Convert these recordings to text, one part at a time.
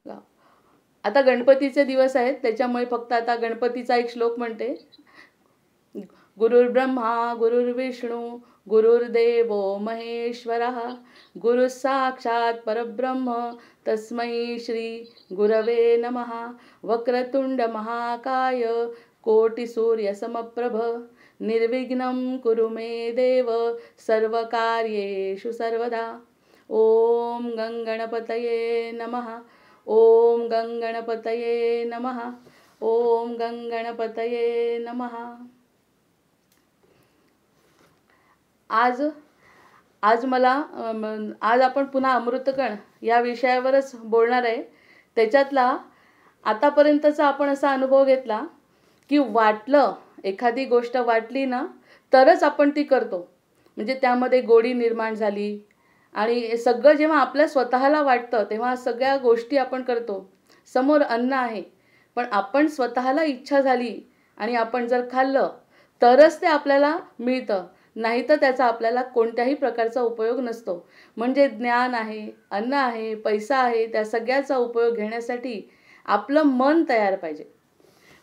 आता गणपतीचे दिवस आहेत, त्याच्यामुळे फक्त आता गणपतीचा एक श्लोक म्हणते. गुरुर्ब्रह्मा गुरुर्विष्णू गुरुर्देवो महेश्वरः गुरु साक्षात परब्रह्म तस्मै श्री गुरवे नमः. वक्रतुंड महाकाय कोटिसूर्यसमप्रभ निर्विघ्नं कुरु मे देव सर्वकार्येषु सर्वदा. ओम गंगणपतये नमः. ओम गंगणपतये नमः. ओम गंगणपतये नमः. आज मला आज आपण पुन्हा अमृतकण या विषयावरच बोलणार आहे. त्याच्यातला आतापर्यंतचा आपण असा अनुभव घेतला की वाटलं, एखादी गोष्ट वाटली ना तरच आपण ती करतो, म्हणजे त्यामध्ये गोडी निर्माण झाली. आणि सगळं जेव्हा आपल्या स्वतःला वाटतं तेव्हा सगळ्या गोष्टी आपण करतो. समोर अन्न आहे, पण आपण स्वतःला इच्छा झाली आणि आपण जर खाल्लं तरच ते आपल्याला मिळतं, नाही तर त्याचा आपल्याला कोणत्याही प्रकारचा उपयोग नसतो. म्हणजे ज्ञान आहे, अन्न आहे, पैसा आहे, त्या सगळ्याचा उपयोग घेण्यासाठी आपलं मन तयार पाहिजे.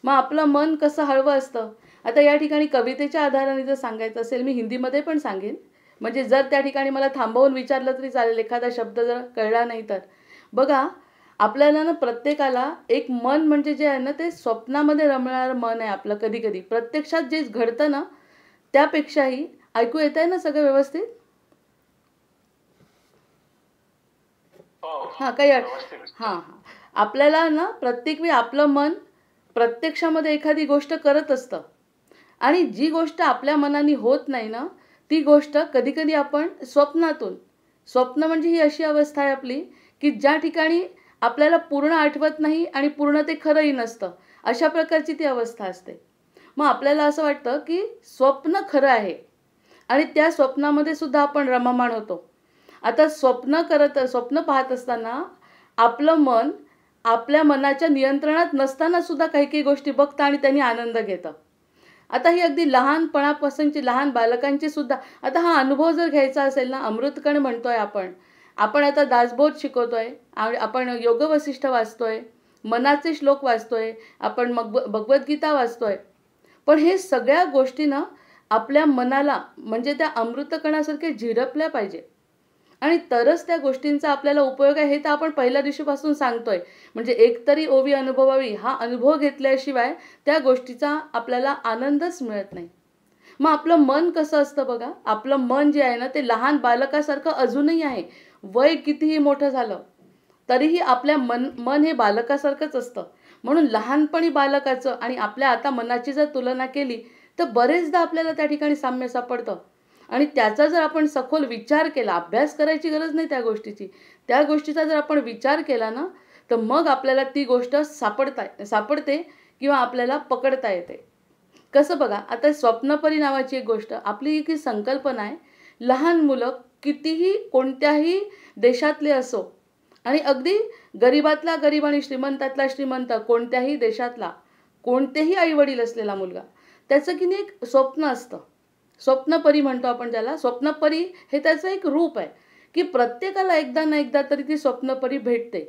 मग आपलं मन कसं हळवं असतं. आता या ठिकाणी कवितेच्या आधाराने जर सांगायचं असेल, मी हिंदीमध्ये पण सांगेन, म्हणजे जर त्या ठिकाणी मला थांबवून विचारलं तरी चालेल, एखादा शब्द जर कळला नाही तर. बघा, आपल्याला ना प्रत्येकाला एक मन म्हणजे जे आहे ना ते स्वप्नामध्ये रमणारं मन आहे आपलं. कधी कधी प्रत्यक्षात जे घडतं ना त्यापेक्षाही. ऐकू येत आहे ना सगळं व्यवस्थित? हां, काही हां आपल्याला ना प्रत्येक वेळी आपलं मन प्रत्यक्षामध्ये एखादी गोष्ट करत असतं, आणि जी गोष्ट आपल्या मनाने होत नाही ना ती गोष्ट कधी कधी आपण स्वप्नातून. स्वप्न म्हणजे ही अशी अवस्था आहे आपली की ज्या ठिकाणी आपल्याला पूर्ण आठवत नाही आणि पूर्ण ते खरंही नसतं, अशा प्रकारची ती अवस्था असते. मग आपल्याला असं वाटतं की स्वप्न खरं आहे आणि त्या स्वप्नामध्ये सुद्धा आपण रममाण होतो. आता स्वप्न पाहत असताना आपलं मन आपल्या मनाच्या नियंत्रणात नसताना सुद्धा काही काही गोष्टी बघतं आणि त्यांनी आनंद घेतं. आता ही अगदी लहानपणापासूनची, लहान बालकांची सुद्धा. आता हा अनुभव जर घ्यायचा असेल ना, अमृतकण म्हणतोय आपण आता दासबोध शिकवतोय, आपण योग वसिष्ठ वाचतोय, मनाचे श्लोक वाचतोय, आपण मग भगवद्गीता वाचतोय. पण हे सगळ्या गोष्टी ना आपल्या मनाला म्हणजे त्या अमृतकणासारखे झिरपल्या पाहिजे, आणि तरच त्या गोष्टींचा आपल्याला उपयोग आहे. हे तर आपण पहिल्या दिवशीपासून सांगतोय. म्हणजे एकतरी ओवी अनुभवावी, हा अनुभव घेतल्याशिवाय त्या गोष्टीचा आपल्याला आनंदच मिळत नाही. मग आपलं मन कसं असतं बघा. आपलं मन जे आहे ना ते लहान बालकासारखं अजूनही आहे. वय कितीही मोठं झालं तरीही आपल्या मन हे बालकासारखंच असतं. म्हणून लहानपणी बालकाचं आणि आपल्या आता मनाची जर तुलना केली तर बरेचदा आपल्याला त्या ठिकाणी साम्य सापडतं. आणि त्याचा जर आपण सखोल विचार केला, अभ्यास करायची गरज नाही त्या गोष्टीची, त्या गोष्टीचा जर आपण विचार केला ना तर मग आपल्याला ती गोष्ट सापडते किंवा आपल्याला पकडता येते. कसं बघा, आता स्वप्नपरी नावाची एक गोष्ट आपली एक संकल्पना आहे. लहान मुलं कितीही कोणत्याही देशातले असो, आणि अगदी गरीबातला गरीब आणि श्रीमंतातला श्रीमंत, कोणत्याही देशातला कोणतेही आईवडील असलेला मुलगा, त्याचं की नाही एक स्वप्न असतं. स्वप्नपरी म्हणतो आपण ज्याला. स्वप्नपरी हे त्याचं एक रूप आहे की प्रत्येकाला एकदा ना एकदा तरी ती स्वप्नपरी भेटते.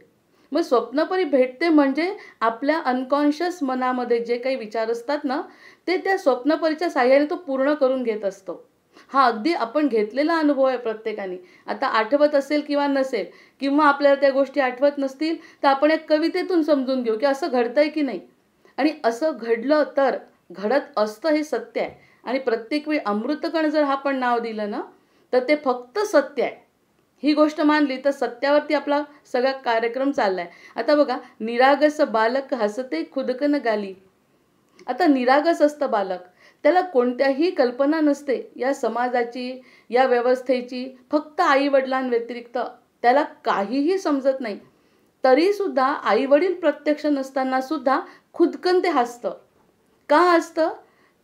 मग स्वप्नपरी भेटते म्हणजे आपल्या अनकॉन्शियस मनामध्ये जे काही विचार असतात ना ते त्या स्वप्नपरीच्या साह्याने तो पूर्ण करून घेत असतो. हा अगदी आपण घेतलेला अनुभव आहे प्रत्येकाने. आता आठवत असेल किंवा नसेल, किंवा आपल्याला त्या गोष्टी आठवत नसतील तर आपण एक कवितेतून समजून घेऊ की असं घडतंय की नाही. आणि असं घडलं तर घडत असतं हे सत्य आहे. आणि प्रत्येक वेळी अमृतकण जर आपण नाव दिलं ना तर ते फक्त सत्य आहे. ही गोष्ट मानली तर सत्यावरती आपला सगळा कार्यक्रम चाललाय. आता बघा, निरागस बालक हसते खुदकन गाली. आता निरागस असतं बालक, त्याला कोणत्याही कल्पना नसते या समाजाची, या व्यवस्थेची. फक्त आई वडिलांव्यतिरिक्त त्याला काहीही समजत नाही. तरी सुद्धा आई वडील प्रत्यक्ष नसताना सुद्धा खुदकन ते हसतं. का हसतं?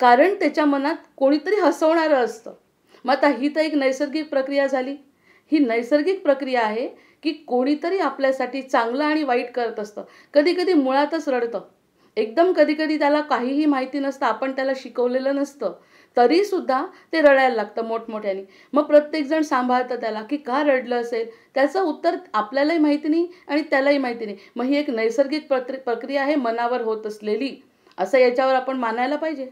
कारण त्याच्या मनात कोणीतरी हसवणारं असतं. मग आता ही तर एक नैसर्गिक प्रक्रिया झाली. ही नैसर्गिक प्रक्रिया आहे की कोणीतरी आपल्यासाठी चांगलं आणि वाईट करत असतं. कधी कधी मुळातच रडतं. एकदम कधी कधी त्याला काहीही माहिती नसतं, आपण त्याला शिकवलेलं नसतं, तरीसुद्धा ते रडायला लागतं मोठमोठ्याने. मग प्रत्येकजण सांभाळतं त्याला की का रडलं असेल. त्याचं उत्तर आपल्यालाही माहिती नाही आणि त्यालाही माहिती नाही. मग ही एक नैसर्गिक प्रक्रिया आहे मनावर होत असलेली, असं याच्यावर आपण मानायला पाहिजे.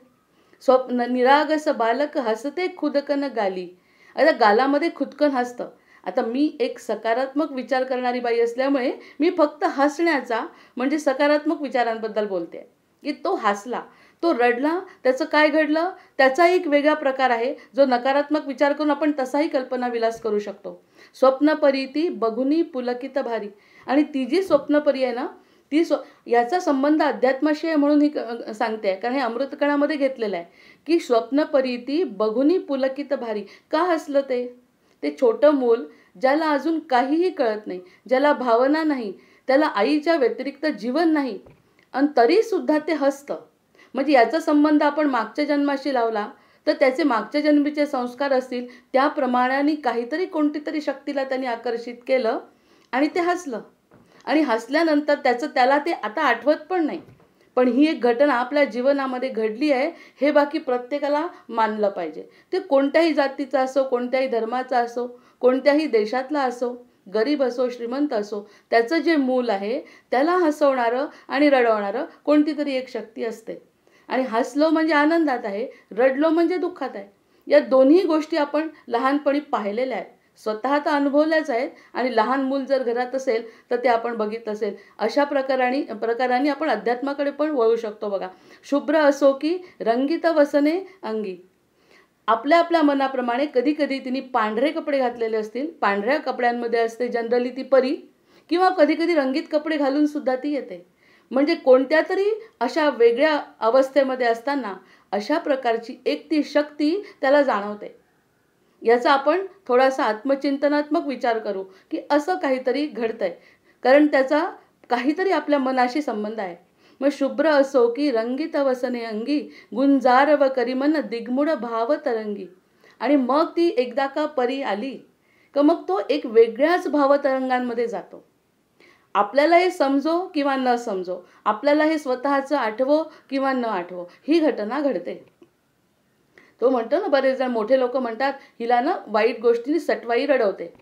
स्वप्न निरागस बालक हसते खुदकन गाली. आता गालामध्ये खुदकन हसतं. आता मी एक सकारात्मक विचार करणारी बाई असल्यामुळे मी फक्त हसण्याचा म्हणजे सकारात्मक विचारांबद्दल बोलते, की तो हसला, तो रडला, त्याचं काय घडलं, त्याचा एक वेगळा प्रकार आहे जो नकारात्मक विचार करून आपण तसाही कल्पनाविलास करू शकतो. स्वप्नपरी ती बघुनी पुलकित भारी. आणि ती जी स्वप्नपरी आहे ना, ती याचा संबंध अध्यात्माशी आहे म्हणून ही सांगते, कारण हे अमृतकणामध्ये घेतलेलं आहे की स्वप्नपरी ती बघुनी पुलकित भारी. का हसलं ते छोटं मूल ज्याला अजून काहीही कळत नाही, ज्याला भावना नाही, त्याला आईच्या व्यतिरिक्त जीवन नाही, आणि तरीसुद्धा ते हसतं. म्हणजे याचा संबंध आपण मागच्या जन्माशी लावला तर त्याचे मागच्या जन्मीचे संस्कार असतील, त्या प्रमाणाने काहीतरी कोणतीतरी शक्तीला त्यांनी आकर्षित केलं आणि ते हसलं. आणि हसल्यानंतर त्याला ते आता आठवत पण नाही. पण ही एक घटना आपल्या जीवनामध्ये घडली आहे हे बाकी प्रत्येकाला मानलं पाहिजे. ते कोणत्याही जातीचा असो, कोणत्याही धर्माचा असो, कोणत्याही देशातला असो, गरीब असो श्रीमंत असो, त्याचं जे मूल आहे त्याला हसवणारं आणि रडवणारं कोणती तरी एक शक्ती असते. आणि हसलो म्हणजे आनंदात आहे, रडलो म्हणजे दुःखात आहे. या दोन्ही गोष्टी आपण लहानपणी पाहिलेल्या आहेत, स्वतः तर अनुभवल्याच आहेत, आणि लहान मूल जर घरात असेल तर ते आपण बघितलं असेल. अशा प्रकाराने आपण अध्यात्माकडे पण वळू शकतो. बघा, शुभ्र असो की रंगीत वसने अंगी. आपल्या आपल्या मनाप्रमाणे कधी कधी तिने पांढरे कपडे घातलेले असतील, पांढऱ्या कपड्यांमध्ये असते जनरली ती परी, किंवा कधी कधी रंगीत कपडे घालून सुद्धा ती येते. म्हणजे कोणत्या तरी अशा वेगळ्या अवस्थेमध्ये असताना अशा प्रकारची एक ती शक्ती त्याला जाणवते. याचा आपण थोडासा आत्मचिंतनात्मक विचार करू की असं काहीतरी घडतंय, कारण त्याचा काहीतरी आपल्या मनाशी संबंध आहे. मग शुभ्र असो की रंगीत वसने अंगी, गुंजार व करीमन दिग्मुड भाव तरंगी. आणि मग ती एकदा का परी आली का मग तो एक वेगळ्याच भावतरंगांमध्ये जातो. आपल्याला हे समजो किंवा न समजो, आपल्याला हे स्वतःचं आठवो किंवा न आठवो, ही घटना घडते. तो म्हणतो ना, बरेच जण मोठे लोक म्हणतात हिला ना वाईट गोष्टींनी सटवाई रडवते,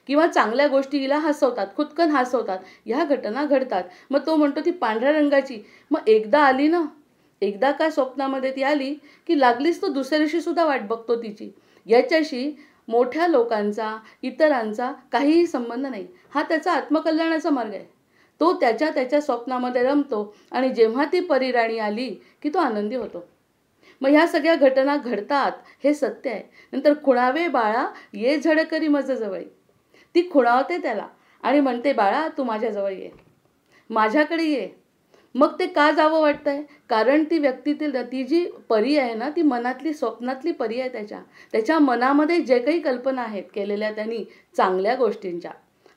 किंवा चांगल्या गोष्टी हिला हसवतात, खुदकन हसवतात. ह्या घटना घडतात. मग तो म्हणतो ती पांढऱ्या रंगाची. मग एकदा आली ना, एकदा का स्वप्नामध्ये ती आली की लागलीच तो दुसऱ्या दिवशी सुद्धा वाट बघतो तिची. याच्याशी मोठ्या लोकांचा, इतरांचा काहीही संबंध नाही. हा त्याचा आत्मकल्याणाचा मार्ग आहे. तो त्याच्या स्वप्नामध्ये रमतो आणि जेव्हा ती परिराणी आली की तो आनंदी होतो. मग ह्या सगळ्या घटना घडतात, हे सत्य आहे. नंतर खुणावे बाळा ये झडकरी मज जवळी. ती खुणावते त्याला आणि म्हणते, बाळा तू माझ्याजवळ ये, माझ्याकडे ये. मग ते का जावं वाटतंय? कारण ती व्यक्तीतील ती जी परी आहे ना, ती मनातली स्वप्नातली परी आहे. त्याच्या मनामध्ये जे काही कल्पना आहेत केलेल्या त्यांनी चांगल्या गोष्टींच्या,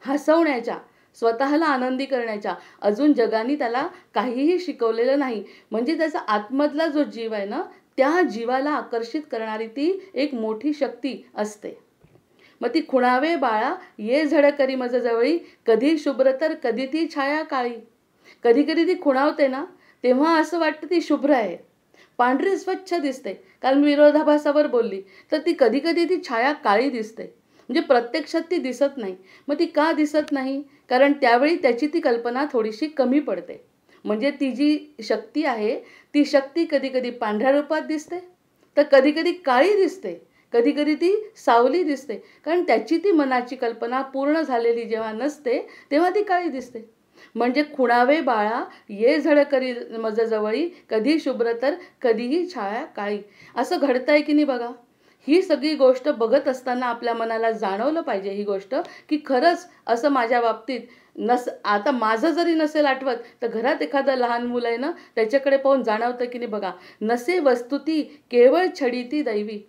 हसवण्याच्या, स्वतःला आनंदी करण्याच्या, अजून जगाने त्याला काहीही शिकवलेलं नाही. म्हणजे त्याचा आतमधला जो जीव आहे ना, त्या जीवाला आकर्षित करणारी ती एक मोठी शक्ती असते. मग ती खुणावे बाळा ये झडकरी मज जवळी, कधी शुभ्र तर कधी ती छाया काळी. कधी कधी ती खुणावते ना, तेव्हा असं वाटतं ती शुभ्र आहे, पांढरी स्वच्छ दिसते. कारण मी विरोधाभासावर बोलली तर ती कधी कधी ती छाया काळी दिसते, म्हणजे प्रत्यक्षात ती दिसत नाही. मग ती का दिसत नाही? कारण त्यावेळी त्याची ती कल्पना थोडीशी कमी पडते. म्हणजे ती जी शक्ती आहे ती शक्ती कधी कधी पांढऱ्या रूपात दिसते, तर कधी कधी काळी दिसते, कधी कधी ती सावली दिसते. कारण त्याची ती मनाची कल्पना पूर्ण झालेली जेव्हा नसते तेव्हा ती काळी दिसते. म्हणजे खुणावे बाळा ये झडकरी मज जवळी, कधी शुभ्र तर कधीही छाया काळी. असं घडतंय की नाही बघा. ही सगळी गोष्ट बघत असताना आपल्या मनाला जाणवलं पाहिजे ही गोष्ट, की खरंच असं माझ्या बाबतीत आता माझं जरी नसेल आठवत तर घरात एखादं लहान मुलं आहे ना, त्याच्याकडे पाहून जाणवतं की नाही बघा. नसे वस्तुती केवळ छडीती दैवी.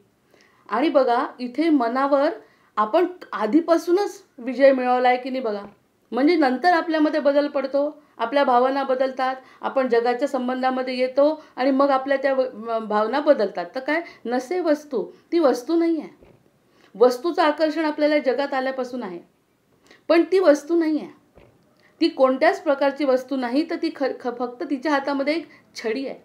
आणि बघा इथे मनावर आपण आधीपासूनच विजय मिळवला आहे की नाही बघा. म्हणजे नंतर आपल्यामध्ये बदल पडतो, आपल्या भावना बदलतात, आपण जगाच्या संबंधामध्ये येतो आणि मग आपल्या त्या भावना बदलतात. तर काय, नसे वस्तू, ती वस्तू नाही आहे. वस्तूचं आकर्षण आपल्याला जगात आल्यापासून आहे, पण ती वस्तू नाही आहे. ती कोणत्याच प्रकारची वस्तू नाही, तर ती फक्त तिच्या हातामध्ये एक छडी आहे.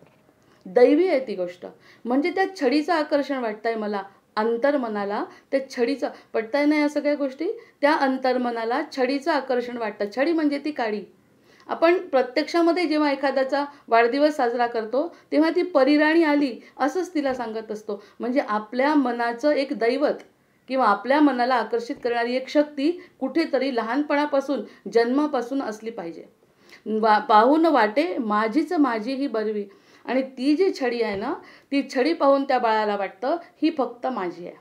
दैवी आहे ती गोष्ट. म्हणजे त्या छडीचं आकर्षण वाटतंय मला, अंतर्मनाला त्या छडीचं पटतंय ना, या सगळ्या गोष्टी त्या अंतर्मनाला छडीचं आकर्षण वाटतं. छडी म्हणजे ती काडी. आपण प्रत्यक्षामध्ये जेव्हा एखाद्याचा वाढदिवस साजरा करतो तेव्हा ती परिराणी आली असंच तिला सांगत असतो. म्हणजे आपल्या मनाचं एक दैवत किंवा आपल्या मनाला आकर्षित करणारी एक शक्ती कुठेतरी लहानपणापासून जन्मापासून असली पाहिजे. पाहून वाटे माझीच माझी ही बरवी. आणि ती जी छडी आहे ना, ती छडी पाहून त्या बाळाला वाटतं ही फक्त माझी आहे,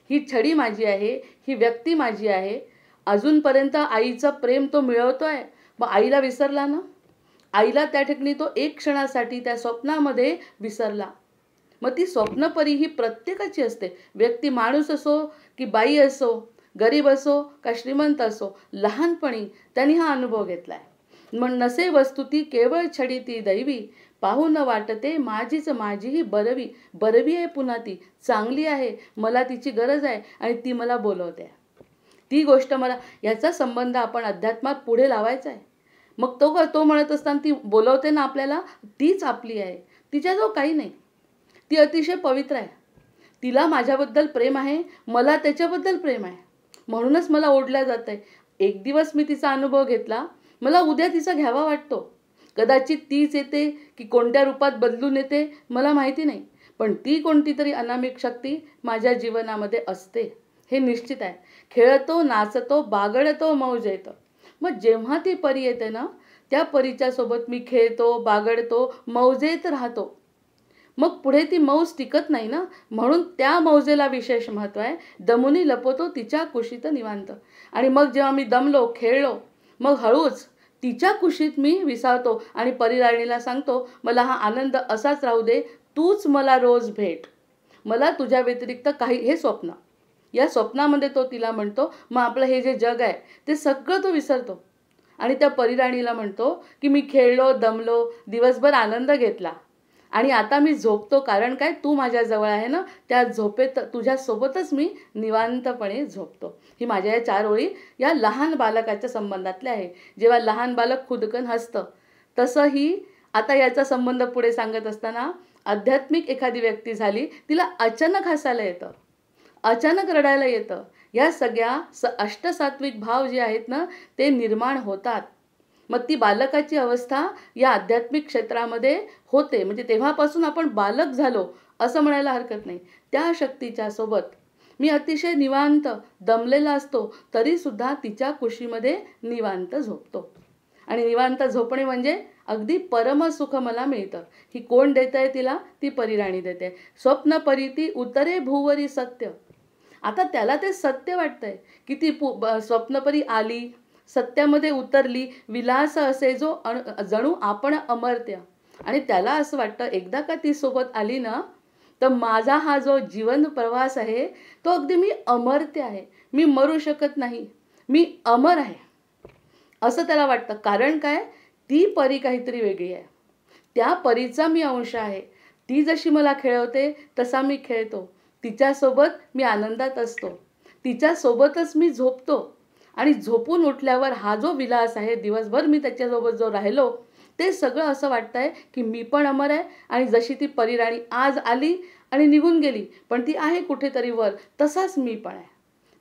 ही छडी माझी आहे, ही व्यक्ती माझी आहे. अजूनपर्यंत आईचं प्रेम तो मिळवतोय, मग आईला विसरला ना. आईला त्या ठिकाणी तो एक क्षणासाठी त्या स्वप्नामध्ये विसरला. मग ती स्वप्नपरी ही प्रत्येकाची असते. व्यक्ती माणूस असो की बाई असो, गरीब असो का श्रीमंत असो, लहानपणी त्यांनी हा अनुभव घेतलाय. मग नसे वस्तू ती केवळ छडी ती दैवी, पाहून वाटते माझीच माझी ही बरवी. बरवी आहे पुन्हा ती, चांगली आहे, मला तिची गरज आहे आणि ती मला बोलवते. ती गोष्ट मला, याचा संबंध आपण अध्यात्मात पुढे लावायचा आहे. मग तो म्हणत असताना ती बोलवते ना आपल्याला, तीच आपली आहे. तिच्याजवळ काही नाही, ती अतिशय पवित्र आहे. तिला माझ्याबद्दल प्रेम आहे, मला त्याच्याबद्दल प्रेम आहे, म्हणूनच मला ओढल्या जात आहे. एक दिवस मी तिचा अनुभव घेतला, मला उद्या तिचा घ्यावा वाटतो. कदाचित तीच येते की कोणत्या रूपात बदलून येते मला माहिती नाही, पण ती कोणती तरी अनामिक शक्ती माझ्या जीवनामध्ये असते हे निश्चित आहे. खेळतो, नाचतो, बागडतो, मौज येतं. मग जेव्हा ती परी येते ना, त्या परीच्या सोबत मी खेळतो, बागडतो, मौजेत राहतो. मग पुढे ती मौज टिकत नाही ना, म्हणून त्या मौजेला विशेष महत्त्व आहे. दमुनी लपवतो तिच्या कुशीत निवांत. आणि मग जेव्हा मी दमलो, खेळलो, मग हळूच तिच्या कुशीत मी विसावतो आणि परिराणीला सांगतो, मला हा आनंद असाच राहू दे, तूच मला रोज भेट, मला तुझ्या व्यतिरिक्त काही, हे स्वप्न, या स्वप्नामध्ये तो तिला म्हणतो. मग आपलं हे जे जग आहे ते सगळं तो विसरतो आणि त्या परिराणीला म्हणतो की मी खेळलो, दमलो, दिवसभर आनंद घेतला आणि आता मी झोपतो. कारण काय, तू माझ्याजवळ आहे ना, त्या झोपेत तुझ्यासोबतच मी निवांतपणे झोपतो. ही माझ्या या 4 ओळी या लहान बालकाच्या संबंधातल्या आहे. जेव्हा लहान बालक खुदकन हसतं, तसंही आता याचा संबंध पुढे सांगत असताना आध्यात्मिक एखादी व्यक्ती झाली, तिला अचानक हसायला येतं, अचानक रडायला येतं. या सगळ्या अष्टसात्विक भाव जे आहेत ना, ते निर्माण होतात. मग ती बालकाची अवस्था या आध्यात्मिक क्षेत्रामध्ये होते. म्हणजे तेव्हापासून आपण बालक झालो असं म्हणायला हरकत नाही. त्या शक्तीच्या सोबत मी अतिशय निवांत, दमलेला असतो तरीसुद्धा तिच्या कुशीमध्ये निवांत झोपतो. आणि निवांत झोपणे म्हणजे अगदी परमसुख मला मिळतं. ही कोण देत आहे तिला? ती परिराणी देते. स्वप्न परिती उतरे भूवरी सत्य. आता त्याला ते सत्य वाटतंय की ती स्वप्नपरी आली, सत्यामध्ये उतरली, विलास असे जो जणू आपण अमर्त्य. आणि त्याला असं वाटतं एकदा का ती सोबत आली ना, तर माझा हा जो जीवन प्रवास आहे तो अगदी मी अमर्त्य आहे, मी मरू शकत नाही, मी अमर आहे असं त्याला वाटतं. कारण काय, ती परी काहीतरी वेगळी आहे, त्या परीचा मी अंश आहे. ती जशी मला खेळवते तसा मी खेळतो, तिच्यासोबत मी आनंदात असतो, तिच्यासोबतच मी झोपतो. आणि झोपून उठल्यावर हा जो विलास आहे, दिवसभर मी त्याच्यासोबत जो राहिलो, ते सगळं असं वाटतंय की मी पण अमर आहे. आणि जशी ती परिराणी आज आली आणि निघून गेली, पण ती आहे कुठेतरी वर, तसाच मी पण आहे,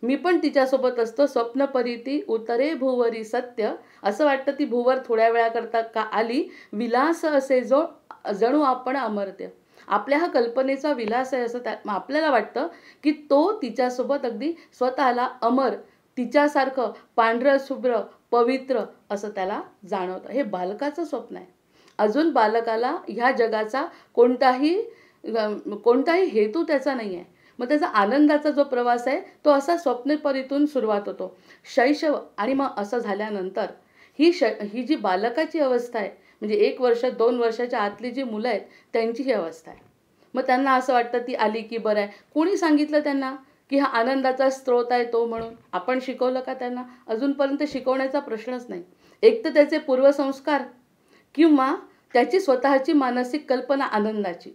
मी पण तिच्यासोबत असतो. स्वप्न परिती उतरे भूवरी सत्य. असं वाटतं ती भूवर थोड्या वेळाकरता का आली, विलास असे जो जणू आपण अमर्त्य. आपल्या हा कल्पनेचा विलास आहे असं आपल्याला वाटतं की तो तिच्यासोबत अगदी स्वतःला अमर, तिच्यासारखं पांढरं शुभ्र पवित्र असं त्याला जाणवतं. हे बालकाचं स्वप्न आहे. अजून बालकाला ह्या जगाचा कोणताही हेतू त्याचा नाही आहे. मग त्याचा आनंदाचा जो प्रवास आहे तो असा स्वप्नपरीतून सुरुवात होतो, शैशव. आणि मग असं झाल्यानंतर ही जी बालकाची अवस्था आहे, म्हणजे 1 वर्ष 2 वर्षाच्या आतली जी मुलं आहेत त्यांची ही अवस्था आहे. मग त्यांना असं वाटतं ती आली की बरं आहे. कोणी सांगितलं त्यांना की हा आनंदाचा स्रोत आहे तो म्हणून? आपण शिकवलं का त्यांना? अजूनपर्यंत शिकवण्याचा प्रश्नच नाही. एक तर त्याचे पूर्वसंस्कार किंवा त्याची स्वतःची मानसिक कल्पना आनंदाची,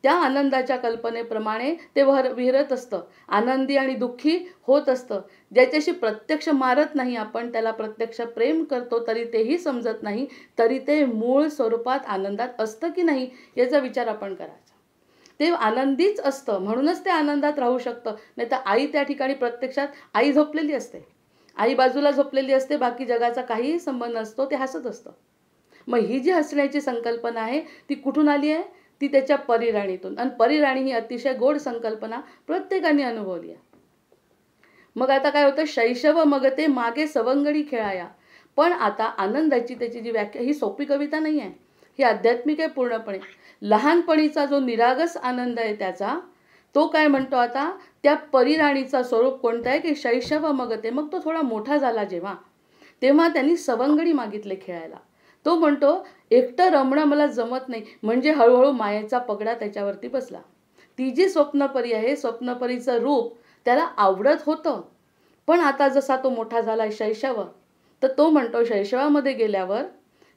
त्या आनंदाच्या कल्पनेप्रमाणे ते विहरत असतं, आनंदी आणि दुःखी होत असतं. ज्याच्याशी प्रत्यक्ष मारत नाही आपण, त्याला प्रत्यक्ष प्रेम करतो तरी तेही समजत नाही, तरी ते मूळ स्वरूपात आनंदात असतं की नाही याचा विचार आपण करायचा. ते आनंदीच असतं म्हणूनच ते आनंदात राहू शकतं. नाही तर आई त्या ठिकाणी प्रत्यक्षात आई झोपलेली असते, आई बाजूला झोपलेली असते, बाकी जगाचा काहीही संबंध नसतो, ते हसत असतं. मग ही जी हसण्याची संकल्पना आहे ती कुठून आली आहे? ती त्याच्या परिराणीतून. आणि परिराणी ही अतिशय गोड संकल्पना प्रत्येकाने अनुभवली आहे. मग आता काय होतं? शैशव मगते मागे सवंगडी खेळाया. पण आता आनंदाची त्याची जी व्याख्या, ही सोपी कविता नाही आहे, ही आध्यात्मिक आहे पूर्णपणे. लहानपणीचा जो निरागस आनंद आहे त्याचा, तो काय म्हणतो आता? त्या परिराणीचा स्वरूप कोणतं आहे की शैशव मगते. मग तो थोडा मोठा झाला जेव्हा, तेव्हा त्यांनी सवंगडी मागितले खेळायला. तो म्हणतो एकटं रमणं मला जमत नाही. म्हणजे हळूहळू मायेचा पगडा त्याच्यावरती बसला. ती जी स्वप्नपरी आहे, स्वप्नपरीचं रूप त्याला आवडत होतं. पण आता जसा तो मोठा झाला शैशव, तर तो म्हणतो शैशवामध्ये गेल्यावर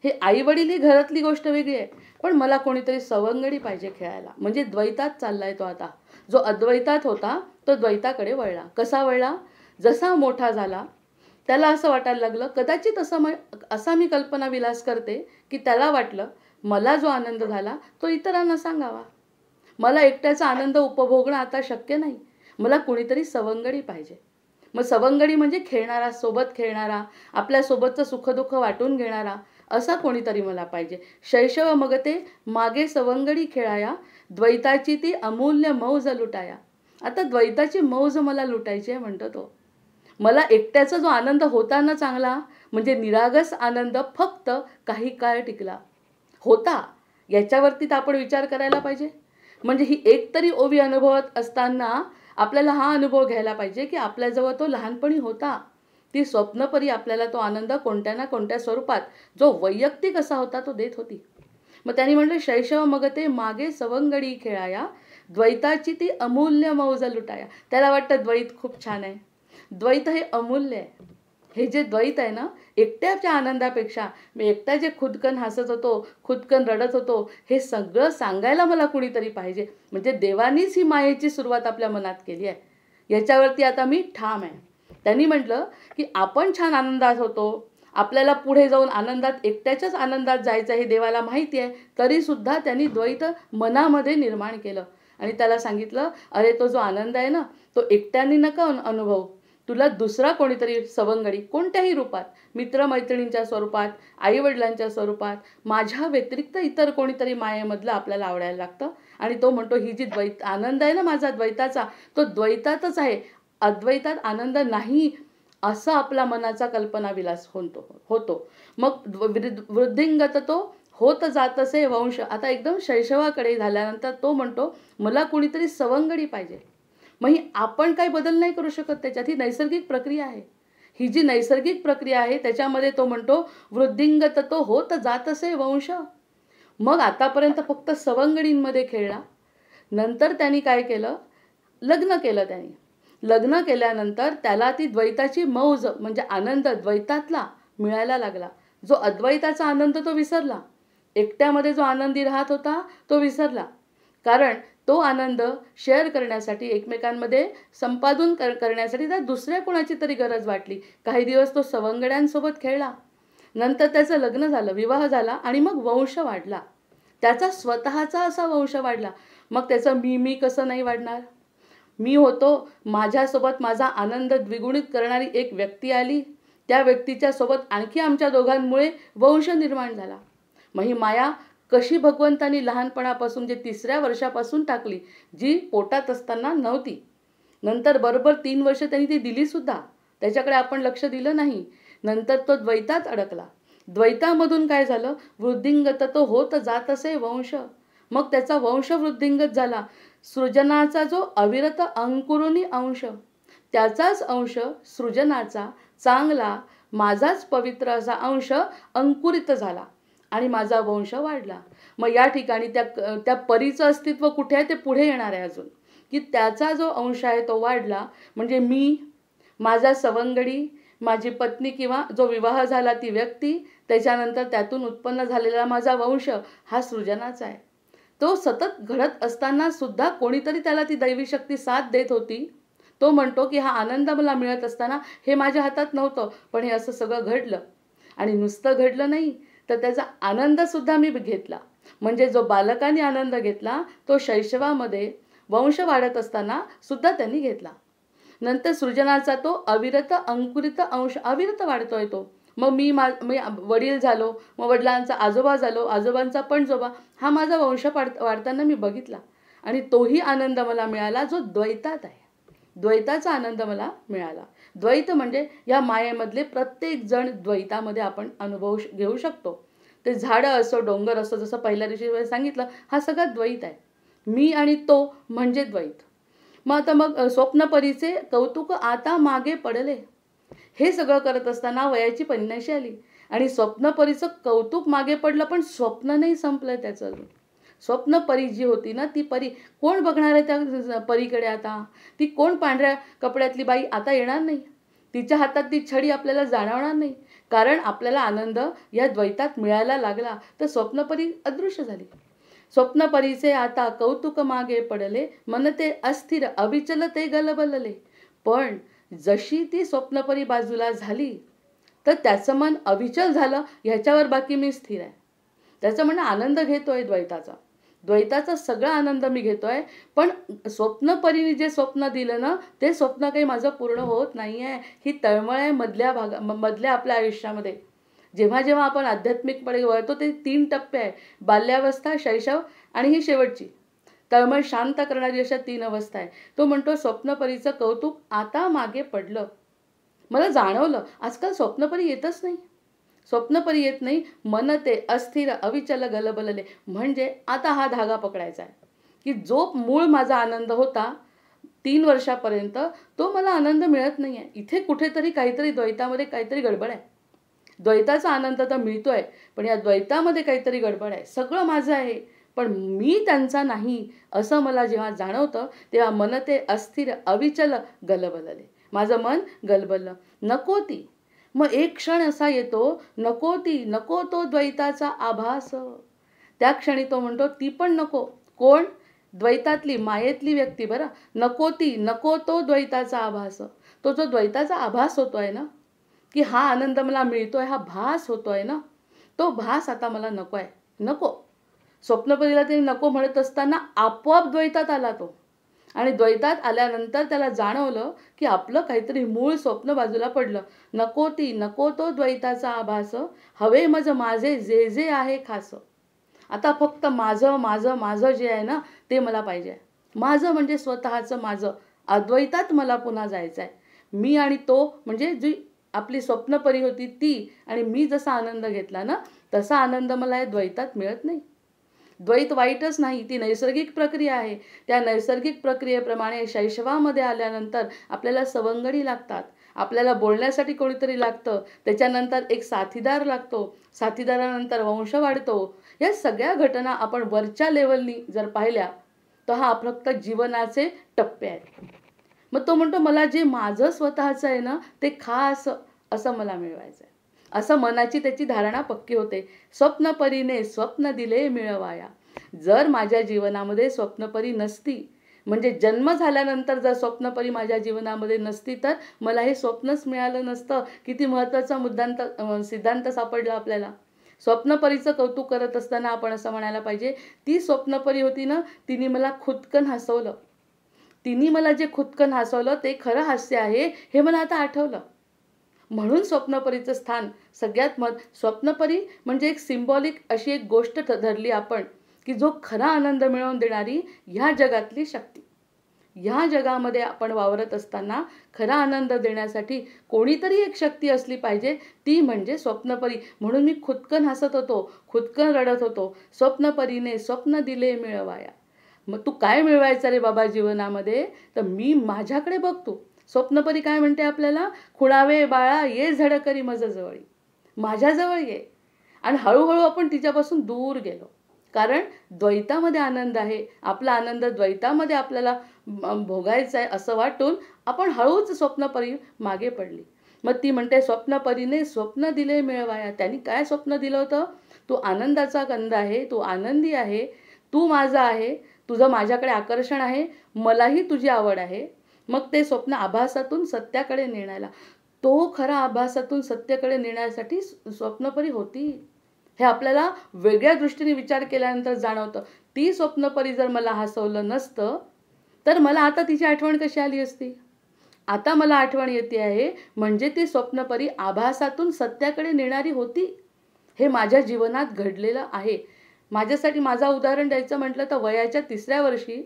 हे आई वडील ही घरातली गोष्ट वेगळी आहे, पण मला कोणीतरी सवंगडी पाहिजे खेळायला. म्हणजे द्वैतात चाललाय तो आता. जो अद्वैतात होता तो द्वैताकडे वळला. कसा वळला? जसा मोठा झाला त्याला असं वाटायला लागलं, कदाचित असा मी कल्पना विलास करते की त्याला वाटलं मला जो आनंद झाला तो इतरांना सांगावा. मला एकट्याचा आनंद उपभोगणं आता शक्य नाही, मला कुणीतरी सवंगडी पाहिजे. मग सवंगडी म्हणजे खेळणारा, सोबत खेळणारा, आपल्यासोबतचं सुखदुःख वाटून घेणारा, असा कोणीतरी मला पाहिजे. शैशव मगते मागे सवंगडी खेळाया, द्वैताची ती अमूल्य मौज लुटाया. आता द्वैताची मौज मला लुटायची आहे म्हणतो तो. मला एकट्याचा जो आनंद होता ना चांगला, म्हणजे निरागस आनंद फक्त काही काळ टिकला होता, याच्यावरती तर आपण विचार करायला पाहिजे. म्हणजे ही एक तरी ओवी अनुभवत असताना आपल्याला हा अनुभव घ्यायला पाहिजे की आपल्याजवळ तो लहानपणी होता. ती स्वप्नपरी आपल्याला तो आनंद कोणत्या ना कोणत्या स्वरूपात जो वैयक्तिक असा होता तो देत होती. मग त्यांनी म्हटलं शैशव मगते मागे सवंगडी खेळाया, द्वैताची ती अमूल्य मौज लुटाया. त्याला वाटतं द्वैत खूप छान आहे, द्वैत हे अमूल्य आहे. हे जे द्वैत आहे ना, एकट्याच्या आनंदापेक्षा मी एकटा जे खुदकन हसत होतो, खुदकन रडत होतो, हे सगळं सांगायला मला कुणीतरी पाहिजे. म्हणजे देवानीच ही मायेची सुरुवात आपल्या मनात केली आहे, याच्यावरती आता मी ठाम आहे. त्यांनी म्हटलं की आपण छान आनंदात होतो, आपल्याला पुढे जाऊन आनंदात एकट्याच्याच आनंदात जायचं हे देवाला माहिती आहे, तरीसुद्धा त्यांनी द्वैत मनामध्ये निर्माण केलं. आणि त्याला सांगितलं, अरे तो जो आनंद आहे ना, तो एकट्याने नका अनुभव, तुला दुसरा कोणीतरी सवंगडी कोणत्याही रूपात, मित्रमैत्रिणींच्या स्वरूपात, आईवडिलांच्या स्वरूपात, माझ्या व्यतिरिक्त इतर कोणीतरी मायेमधलं आपल्याला आवडायला लागतं. आणि तो म्हणतो ही जी द्वैत आनंद आहे ना माझा द्वैताचा, तो द्वैतातच आहे, अद्वैतात आनंद नाही, असा आपला मनाचा कल्पनाविलास होतो. मग वृद्धिंगत तो होत जात असे वंश. आता एकदम शैशवाकडे झाल्यानंतर तो म्हणतो मला कुणीतरी सवंगडी पाहिजे. मग ही आपण काही बदल नाही करू शकत त्याच्यात, ही नैसर्गिक प्रक्रिया आहे. ही जी नैसर्गिक प्रक्रिया आहे त्याच्यामध्ये तो म्हणतो वृद्धिंगत तो होत जात असे वंश. मग आतापर्यंत फक्त सवंगडींमध्ये खेळला, नंतर त्यांनी काय केलं? लग्न केलं. त्यांनी लग्न केल्यानंतर त्याला ती द्वैताची मौज म्हणजे आनंद द्वैतातला मिळायला लागला. जो अद्वैताचा आनंद तो विसरला, एकट्यामध्ये जो आनंदी राहत होता तो विसरला. कारण तो आनंद शेअर करण्यासाठी, एकमेकांमध्ये संपादन करण्यासाठी त्या दुसऱ्या कोणाची तरी गरज वाटली. काही दिवस तो सवंगड्यांसोबत खेळला, नंतर त्याचं लग्न झालं, विवाह झाला आणि मग वंश वाढला. त्याचा स्वतःचा असा वंश वाढला. मग त्याचं मी कसं नाही वाढणार? मी होतो, माझ्यासोबत माझा आनंद द्विगुणित करणारी एक व्यक्ती आली, त्या व्यक्तीच्या सोबत आणखी आमच्या दोघांमुळे वंश निर्माण झाला. मग ही माया कशी भगवंतांनी लहानपणापासून जे 3ऱ्या वर्षापासून टाकली, जी पोटात असताना नव्हती, नंतर बरोबर 3 वर्ष त्यांनी ती दिलीसुद्धा, त्याच्याकडे आपण लक्ष दिलं नाही. नंतर तो द्वैतात अडकला. द्वैतामधून काय झालं? वृद्धिंगत तो होत जात असे वंश. मग त्याचा वंश वृद्धिंगत झाला. सृजनाचा जो अविरत अंकुरुनी अंश, त्याचाच अंश सृजनाचा चांगला माझाच पवित्र असा अंश अंकुरित झाला आणि माझा वंश वाढला. मग या ठिकाणी त्या परीचं अस्तित्व कुठे आहे ते पुढे येणार आहे अजून, की त्याचा जो अंश आहे तो वाढला. म्हणजे मी, माझा सवंगडी, माझी पत्नी किंवा जो विवाह झाला ती व्यक्ती, त्याच्यानंतर त्यातून उत्पन्न झालेला माझा वंश हा सृजनाचा आहे. तो सतत घडत असताना सुद्धा कोणीतरी त्याला ती दैवी शक्ती साथ देत होती. तो म्हणतो की हा आनंद मला मिळत असताना हे माझ्या हातात नव्हतं, पण हे असं सगळं घडलं. आणि नुसतं घडलं नाही, तर त्याचा आनंदसुद्धा मी घेतला. म्हणजे जो बालकाने आनंद घेतला, तो शैशवामध्ये वंश वाढत असताना सुद्धा त्यांनी घेतला. नंतर सृजनाचा तो अविरत अंकुरित अंश अविरत वाढतोय तो. मग मी वडील झालो, मग वडिलांचा आजोबा झालो, आजोबांचा पणजोबा, हा माझा वंश वाढताना मी बघितला. आणि तोही आनंद मला मिळाला जो द्वैतात आहे. द्वैताचा आनंद मला मिळाला. द्वैत म्हणजे या मायेमधले प्रत्येक जण द्वैतामध्ये आपण अनुभव घेऊ शकतो. ते झाडं असो, डोंगर असो, जसं पहिल्या दिवशी सांगितलं, हा सगळा द्वैत आहे. मी आणि तो म्हणजे द्वैत. मग स्वप्नपरीचे कौतुक आता मागे पडले. हे सगळं करत असताना वयाची 85 आली आणि स्वप्नपरीचं कौतुक मागे पडलं, पण स्वप्न नाही संपलं त्याचं अजून. स्वप्नपरी जी होती ना, ती परी कोण बघणार आहे त्या परीकडे आता? ती कोण पांढऱ्या कपड्यातली बाई आता येणार नाही. तिच्या हातात ती छडी आपल्याला जाणवणार नाही. कारण आपल्याला आनंद या द्वैतात मिळायला लागला, तर स्वप्नपरी अदृश्य झाली. स्वप्नपरीचे आता कौतुक मागे पडले, मन ते अस्थिर अविचल ते गलबलले. पण जशी ती स्वप्नपरी बाजूला झाली, तर त्याचं मन अविचल झालं. ह्याच्यावर बाकी मी स्थिर आहे. त्याचं म्हणणं आनंद घेतोय द्वैताचा. द्वैताचा सगळा आनंद मी घेतोय, पण स्वप्नपरीने जे स्वप्न दिलं ना, ते स्वप्न काही माझं पूर्ण होत नाही आहे. ही तळमळ आहे मधल्या आपल्या आयुष्यामध्ये. जेव्हा जेव्हा आपण आध्यात्मिकपणे वळतो, ते 3 टप्पे आहे. बाल्यावस्था, शैशव आणि ही शेवटची तळमळ शांत करणारी अशा 3 अवस्था आहे. तो म्हणतो स्वप्नपरीचं कौतुक आता मागे पडलं. मला जाणवलं आजकाल स्वप्नपरी येतच नाही. स्वप्नपरी येत नाही. मन ते अस्थिर अविचल गलबलले. म्हणजे आता हा धागा पकडायचा आहे की जो मूळ माझा आनंद होता 3 वर्षापर्यंत, तो मला आनंद मिळत नाही आहे. इथे कुठेतरी काहीतरी द्वैतामध्ये काहीतरी गडबड आहे. द्वैताचा आनंद तर मिळतोय, पण या द्वैतामध्ये काहीतरी गडबड आहे. सगळं माझं आहे, पण मी त्यांचा नाही असं मला जेव्हा जाणवतं, तेव्हा मन ते अस्थिर अविचल गलबलले. माझं मन गलबललं. नको ती. मग एक क्षण असा येतो, नको ती, नको तो द्वैताचा आभास. त्या क्षणी तो म्हणतो ती पण नको. कोण? द्वैतातली मायेतली व्यक्ती बरं. नको ती, नको तो द्वैताचा आभास. तो जो द्वैताचा आभास होतोय ना, की हा आनंद मला मिळतोय, हा भास होतोय ना, तो भास आता मला नको आहे. नको. स्वप्नपरीला ते नको म्हणत असताना आपोआप द्वैतात आला तो. आणि द्वैतात आल्यानंतर त्याला जाणवलं की आपलं काहीतरी मूळ स्वप्न बाजूला पडलं. नको ती, नको तो द्वैताचा आभास, हवे मज माझे जे जे आहे खास. आता फक्त माझं माझं माझं जे आहे ना, ते मला पाहिजे. माझं म्हणजे स्वतःचं माझं. अद्वैतात मला पुन्हा जायचं आहे. मी आणि तो म्हणजे जी आपली स्वप्नपरी होती ती, आणि मी जसा आनंद घेतला ना, तसा आनंद मला या द्वैतात मिळत नाही. द्वैत वाईटच नाही, ती नैसर्गिक प्रक्रिया आहे. त्या नैसर्गिक प्रक्रियेप्रमाणे शैशवामध्ये आल्यानंतर आपल्याला सवंगडी लागतात. आपल्याला बोलण्यासाठी कोणीतरी लागतं. त्याच्यानंतर एक साथीदार लागतो. साथीदारानंतर वंश वाढतो. या सगळ्या घटना आपण वरच्या लेवलनी जर पाहिल्या, तर हा फक्त जीवनाचे टप्पे आहेत. मग तो म्हणतो मला जे माझं स्वतःचं आहे ना, ते खास असं मला मिळवायचं आहे. असं मनाची त्याची धारणा पक्की होते. स्वप्नपरीने स्वप्न दिले मिळवाया. जर माझ्या जीवनामध्ये स्वप्नपरी नसती, म्हणजे जन्म झाल्यानंतर जर स्वप्नपरी माझ्या जीवनामध्ये नसती, तर मला हे स्वप्नच मिळालं नसतं. किती महत्त्वाचा सिद्धांत सापडला आपल्याला. स्वप्नपरीचं कौतुक करत असताना आपण असं म्हणायला पाहिजे, ती स्वप्नपरी होती ना, तिने मला खुदकन हसवलं. तिने मला जे खुदकन हसवलं ते खरं हास्य आहे, हे मला आता आठवलं. म्हणून स्वप्नपरीचं स्थान सगळ्यात स्वप्नपरी म्हणजे एक सिम्बॉलिक अशी एक गोष्ट धरली आपण, की जो खरा आनंद मिळवून देणारी ह्या जगातली शक्ती. ह्या जगामध्ये आपण वावरत असताना खरा आनंद देण्यासाठी कोणीतरी एक शक्ती असली पाहिजे, ती म्हणजे स्वप्नपरी. म्हणून मी खुदकन हसत होतो, खुदकन रडत होतो. स्वप्नपरीने स्वप्न दिले मिळवाया. मग तू काय मिळवायचं रे बाबा जीवनामध्ये? तर मी माझ्याकडे बघतो. स्वप्नपरी काय म्हणते आपल्याला? खुणावे बाळा ये झडकरी मज जवळी. माझ्याजवळ ये. आणि हळूहळू आपण तिच्यापासून दूर गेलो. कारण द्वैतामध्ये आनंद आहे. आपला आनंद द्वैतामध्ये आपल्याला भोगायचा आहे असं वाटून आपण हळूच स्वप्नपरी मागे पडली. मग ती म्हणते स्वप्नपरीने स्वप्न दिले मिळवाया. त्यांनी काय स्वप्न दिलं होतं? तू आनंदाचा कंद आहे, तू आनंदी आहे, तू माझा आहे, तुझं माझ्याकडे आकर्षण आहे, मलाही तुझी आवड आहे. मग ते स्वप्न आभासातून सत्याकडे नेण्याला, तो खरा आभासातून सत्याकडे नेण्यासाठी स्वप्नपरी होती. हे आपल्याला वेगळ्या दृष्टीने विचार केल्यानंतर जाणवतं. ती स्वप्नपरी जर मला हसवलं नसतं तर मला आता तिची आठवण कशी आली असती? आता मला आठवण येते आहे म्हणजे ती स्वप्नपरी आभासातून सत्याकडे नेणारी होती. हे माझ्या जीवनात घडलेलं आहे. माझ्यासाठी माझं उदाहरण द्यायचं म्हटलं तर वयाच्या 3ऱ्या वर्षी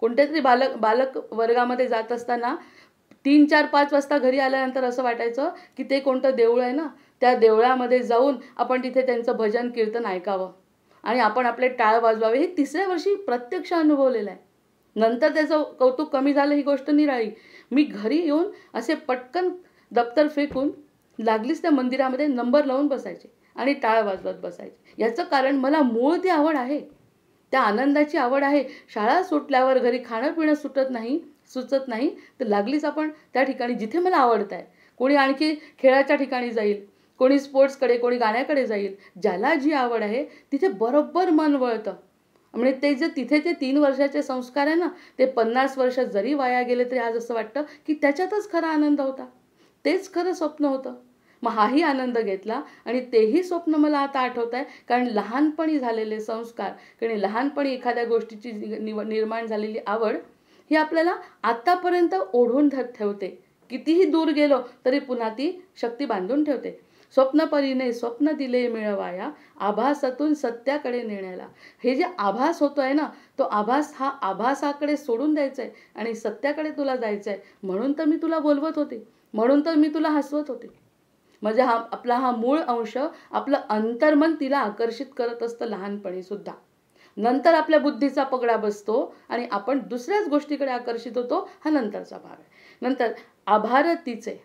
कोणत्यातरी बालक वर्गामध्ये जात असताना 3, 4, 5 वाजता घरी आल्यानंतर असं वाटायचं की ते कोणतं देऊळ आहे ना, त्या देवळामध्ये जाऊन आपण तिथे त्यांचं भजन कीर्तन ऐकावं आणि आपण आपले टाळ वाजवावे. हे 3ऱ्या वर्षी प्रत्यक्ष अनुभवलेलं आहे. नंतर त्याचं कौतुक कमी झालं ही गोष्ट निराळी. मी घरी येऊन असे पटकन दप्तर फेकून लागलीच त्या मंदिरामध्ये नंबर लावून बसायचे आणि टाळ वाजवत बसायचे. याचं कारण मला मूळ ती आवड आहे, त्या आनंदाची आवड आहे. शाळा सुटल्यावर घरी खाणं पिणं सुचत नाही तर लागलीच आपण त्या ठिकाणी जिथे मला आवडत आहे, कोणी आणखी खेळाच्या ठिकाणी जाईल, कोणी स्पोर्ट्सकडे, कोणी गाण्याकडे जाईल. ज्याला जी आवड आहे तिथे बरोबर मन वळतं. म्हणजे ते जे तिथे ते 3 वर्षाचे संस्कार आहे ना, ते 50 वर्ष जरी वाया गेले तरी आज असं वाटतं की त्याच्यातच खरा आनंद होता, तेच खरं स्वप्न होतं. मग हाही आनंद घेतला आणि तेही स्वप्न मला आता आठवत आहे. कारण लहानपणी झालेले संस्कार, कारण लहानपणी एखाद्या गोष्टीची निर्माण झालेली आवड ही आपल्याला आतापर्यंत ओढून ठेवते. कितीही दूर गेलो तरी पुन्हा ती शक्ती बांधून ठेवते. स्वप्नपरीने स्वप्न दिले मिळवाया, आभासातून सत्याकडे नेण्याला. हे जे आभास होतोय ना, तो आभास हा आभासाकडे सोडून द्यायचा आहे आणि सत्याकडे तुला जायचं आहे. म्हणून तर मी तुला बोलवत होते, म्हणून तर मी तुला हसवत होते. म्हणजे हा मूळ अंश, आपलं अंतर्मन तिला आकर्षित करत असतं लहानपणी सुद्धा. नंतर आपल्या बुद्धीचा पगडा बसतो आणि आपण दुसऱ्याच गोष्टीकडे आकर्षित होतो. हा नंतरचा भाग आहे. नंतर आभार तिचे.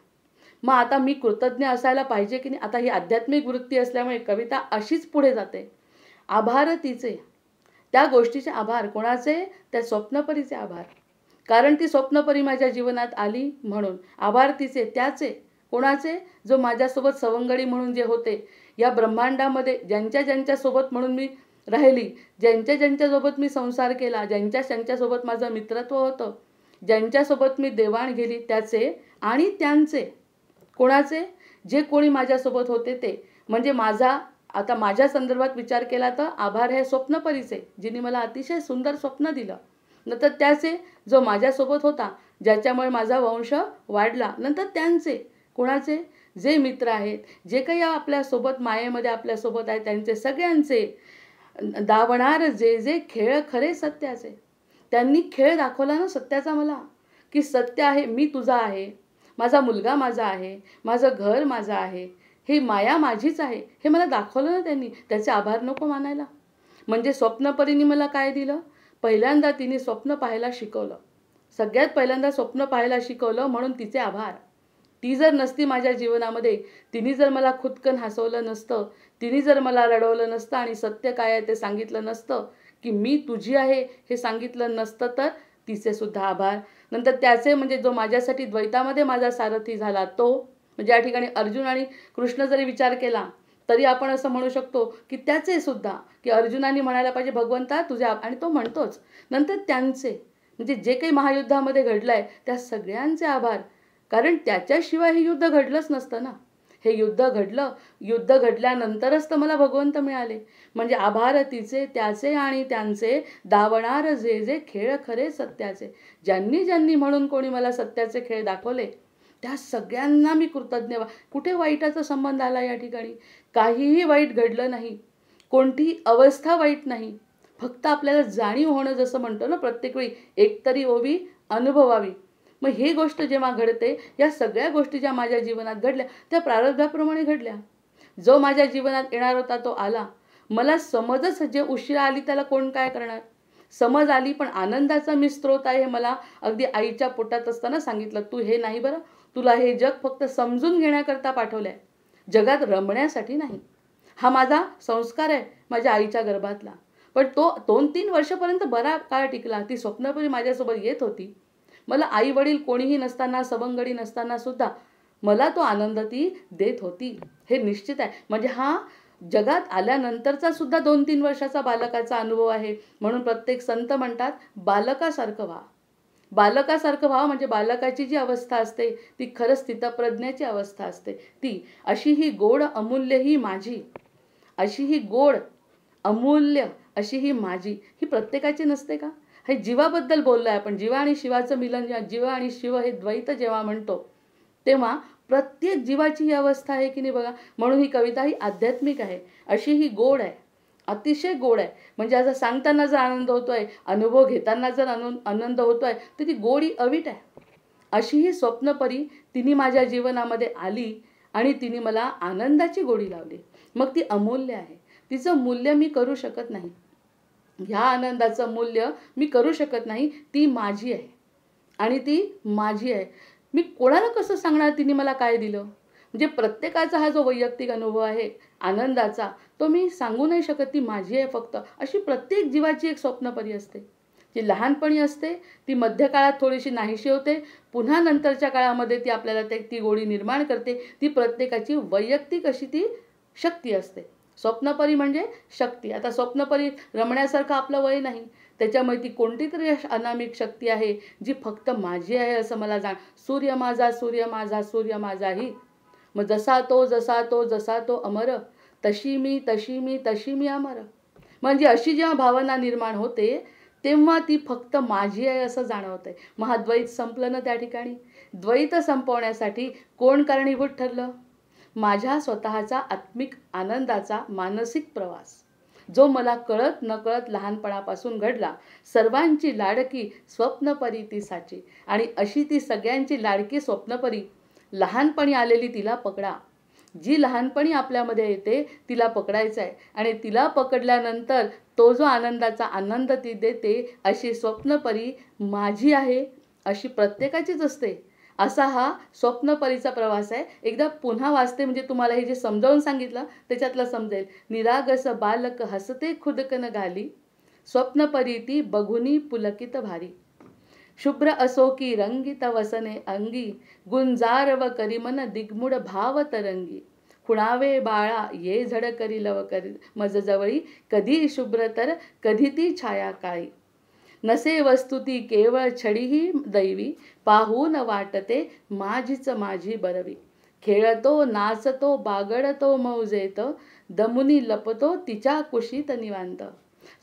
मग आता मी कृतज्ञ असायला पाहिजे की नाही? आता ही आध्यात्मिक वृत्ती असल्यामुळे कविता अशीच पुढे जाते. आभार तिचे, त्या गोष्टीचे आभार. कोणाचे? त्या स्वप्नपरीचे आभार. कारण ती स्वप्नपरी माझ्या जीवनात आली म्हणून. आभार तिचे, त्याचे. कोणाचे? जो माझ्यासोबत सवंगडी म्हणून जे होते. या ब्रह्मांडामध्ये ज्यांच्यासोबत म्हणून मी राहिली, ज्यांच्यासोबत मी संसार केला, ज्यांच्यासोबत माझं मित्रत्व होतं, ज्यांच्यासोबत मी देवाण गेली, त्याचे आणि त्यांचे. कोणाचे? जे कोणी माझ्यासोबत होते ते. म्हणजे आता माझ्या संदर्भात विचार केला तर आभार हे स्वप्नपरीचे, जिने मला अतिशय सुंदर स्वप्न दिलं. नंतर त्याचे, जो माझ्यासोबत होता, ज्याच्यामुळे माझा वंश वाढला. नंतर त्यांचे. कोणाचे? जे मित्र आहेत, जे काही आपल्यासोबत मायेमध्ये आपल्यासोबत आहेत, त्यांचे सगळ्यांचे. दावणार जे खेळ खरे सत्याचे. त्यांनी खेळ दाखवला ना सत्याचा मला, की सत्य आहे, मी तुझा आहे, माझा मुलगा माझा आहे, माझं घर माझं आहे, ही माया माझीच आहे, हे मला दाखवलं ना त्यांनी. त्याचे आभार नको मानायला? म्हणजे स्वप्नपरीने मला काय दिलं? पहिल्यांदा तिने स्वप्न पाहायला शिकवलं. सगळ्यात पहिल्यांदा स्वप्न पाहायला शिकवलं, म्हणून तिचे आभार. ती जर नसती माझ्या जीवनामध्ये, तिने जर मला खुदकन हसवलं नसतं, तिने जर मला रडवलं नसतं आणि सत्य काय आहे ते सांगितलं नसतं, की मी तुझी आहे हे सांगितलं नसतं, तर तिचे सुद्धा आभार. नंतर त्याचे, म्हणजे जो माझ्यासाठी द्वैतामध्ये माझा सारथी झाला तो. म्हणजे या ठिकाणी अर्जुन आणि कृष्ण जरी विचार केला तरी आपण असं म्हणू शकतो की त्याचे सुद्धा, की अर्जुनाने म्हणायला पाहिजे भगवंता तुझ्या, आणि तो म्हणतोच. नंतर त्यांचे, म्हणजे जे काही महायुद्धामध्ये घडलं आहे त्या सगळ्यांचे आभार. कारण त्याच्याशिवाय हे युद्ध घडलंच नसतं ना. हे युद्ध घडलं, युद्ध घडल्यानंतरच तर मला भगवंत मिळाले. म्हणजे आभार तिचे, त्याचे आणि त्यांचे. दावणार जे खेळ खरे सत्याचे. ज्यांनी म्हणून कोणी मला सत्याचे खेळ दाखवले, त्या सगळ्यांना मी कृतज्ञ. कुठे वाईटाचा संबंध आला या ठिकाणी? काहीही वाईट घडलं नाही, कोणतीही अवस्था वाईट नाही. फक्त आपल्याला जाणीव होणं, जसं म्हणतो ना प्रत्येक वेळी, एकतरी ओवी अनुभवावी. मग ही गोष्ट जेव्हा घडते, या सगळ्या गोष्टी ज्या माझ्या जीवनात घडल्या त्या प्रारब्धाप्रमाणे घडल्या. जो माझ्या जीवनात येणार होता तो आला. मला समजच जे उशिरा आली त्याला कोण काय करणार? समज आली, पण आनंदाचा मी स्रोत आहे हे मला अगदी आईच्या पोटात असताना सांगितलं. तू हे नाही बरं, तुला हे जग फक्त समजून घेण्याकरता पाठवलंय, जगात रमण्यासाठी नाही. हा माझा संस्कार आहे माझ्या आईच्या गर्भातला. पण तो 2-3 वर्षापर्यंत बरा काळ टिकला. ती स्वप्नपरी माझ्यासोबत येत होती. मला आई वडील कोणीही नसताना, सवंगडी नसताना सुद्धा मला तो आनंद ती देत होती, हे निश्चित आहे. म्हणजे हा जगात आल्यानंतरचा सुद्धा 2-3 वर्षाचा बालकाचा अनुभव आहे. म्हणून प्रत्येक संत म्हणतात बालकासारखं व्हा. बालकासारखं व्हा म्हणजे बालकाची जी अवस्था असते ती खरंच स्थितप्रज्ञाची अवस्था असते. ती अशी ही गोड अमूल्य ही माझी, अशी ही गोड अमूल्य अशी ही माझी, ही प्रत्येकाची नसते का? हे जीवाबद्दल बोललो आहे आपण. जीवा आणि शिवाचं मिलन, जीव आणि शिव हे द्वैत जेव्हा म्हणतो तेव्हा प्रत्येक जीवाची ही अवस्था आहे की नाही बघा. म्हणून ही कविता ही आध्यात्मिक आहे. अशी ही गोड आहे, अतिशय गोड आहे. म्हणजे असं सांगताना जर आनंद होतोय, अनुभव घेताना जर आनंद होतोय, तर ती गोडी अवीट आहे. अशी ही स्वप्नपरी तिने माझ्या जीवनामध्ये आली आणि तिने मला आनंदाची गोडी लावली. मग ती अमूल्य आहे. तिचं मूल्य मी करू शकत नाही. ह्या आनंदाचं मूल्य मी करू शकत नाही. ती माझी आहे आणि ती माझी आहे. मी कोणाला कसं सांगणार तिने मला काय दिलं? म्हणजे प्रत्येकाचा हा जो वैयक्तिक अनुभव आहे आनंदाचा, तो मी सांगू नाही शकत. ती माझी आहे फक्त. अशी प्रत्येक जीवाची एक स्वप्नपरी असते. जी लहानपणी असते, ती मध्यकाळात थोडीशी नाहीशी होते, पुन्हा नंतरच्या काळामध्ये ती आपल्याला ती गोडी निर्माण करते. ती प्रत्येकाची वैयक्तिक अशी ती शक्ती असते. स्वप्नपरी म्हणजे शक्ती. आता स्वप्नपरी रमण्यासारखं आपलं वय नाही, त्याच्यामुळे ती कोणती तरी अनामिक शक्ती आहे जी फक्त माझी आहे असं मला सूर्य माझा, सूर्य माझा, सूर्य माझाही. मग जसा तो जसा तो जसा तो अमर, तशी मी तशी मी तशी मी अमर. म्हणजे अशी जेव्हा भावना निर्माण होते तेव्हा ती फक्त माझी आहे असं जाणवतंय. मग हा द्वैत संपलं ना त्या ठिकाणी. द्वैत संपवण्यासाठी कोण कारणीभूत ठरलं? माझ्या स्वतःचा आत्मिक आनंदाचा मानसिक प्रवास, जो मला कळत नकळत लहानपणापासून घडला. सर्वांची लाडकी स्वप्नपरी ती साची. आणि अशी ती सगळ्यांची लाडकी स्वप्नपरी लहानपणी आलेली तिला पकडा. जी लहानपणी आपल्यामध्ये येते तिला पकडायचं आहे. आणि तिला पकडल्यानंतर तो जो आनंदाचा आनंद ती देते, अशी स्वप्नपरी माझी आहे अशी प्रत्येकाचीच असते. असा हा स्वप्नपरीचा प्रवास आहे. एकदा पुन्हा वाचते म्हणजे तुम्हाला हे जे समजावून सांगितलं त्याच्यातलं समजेल. निरागस बालक हसते खुदकन घाली, स्वप्नपरी ती बघुनी पुलकित भारी. शुभ्र असो की रंगित वसने अंगी, गुंजार व करिमन दिग्मुड भाव तरंगी. खुणावे बाळा ये झड करी लव करी मज जवळी, कधी शुभ्र तर कधी ती छाया काळी. नसे वस्तू ती केवळ छडीही दैवी, पाहून वाटते माझीच माझी बरवी. खेळतो नाचतो बागडतो मौजेत, दमुनी लपतो तिच्या कुशीत निवांत.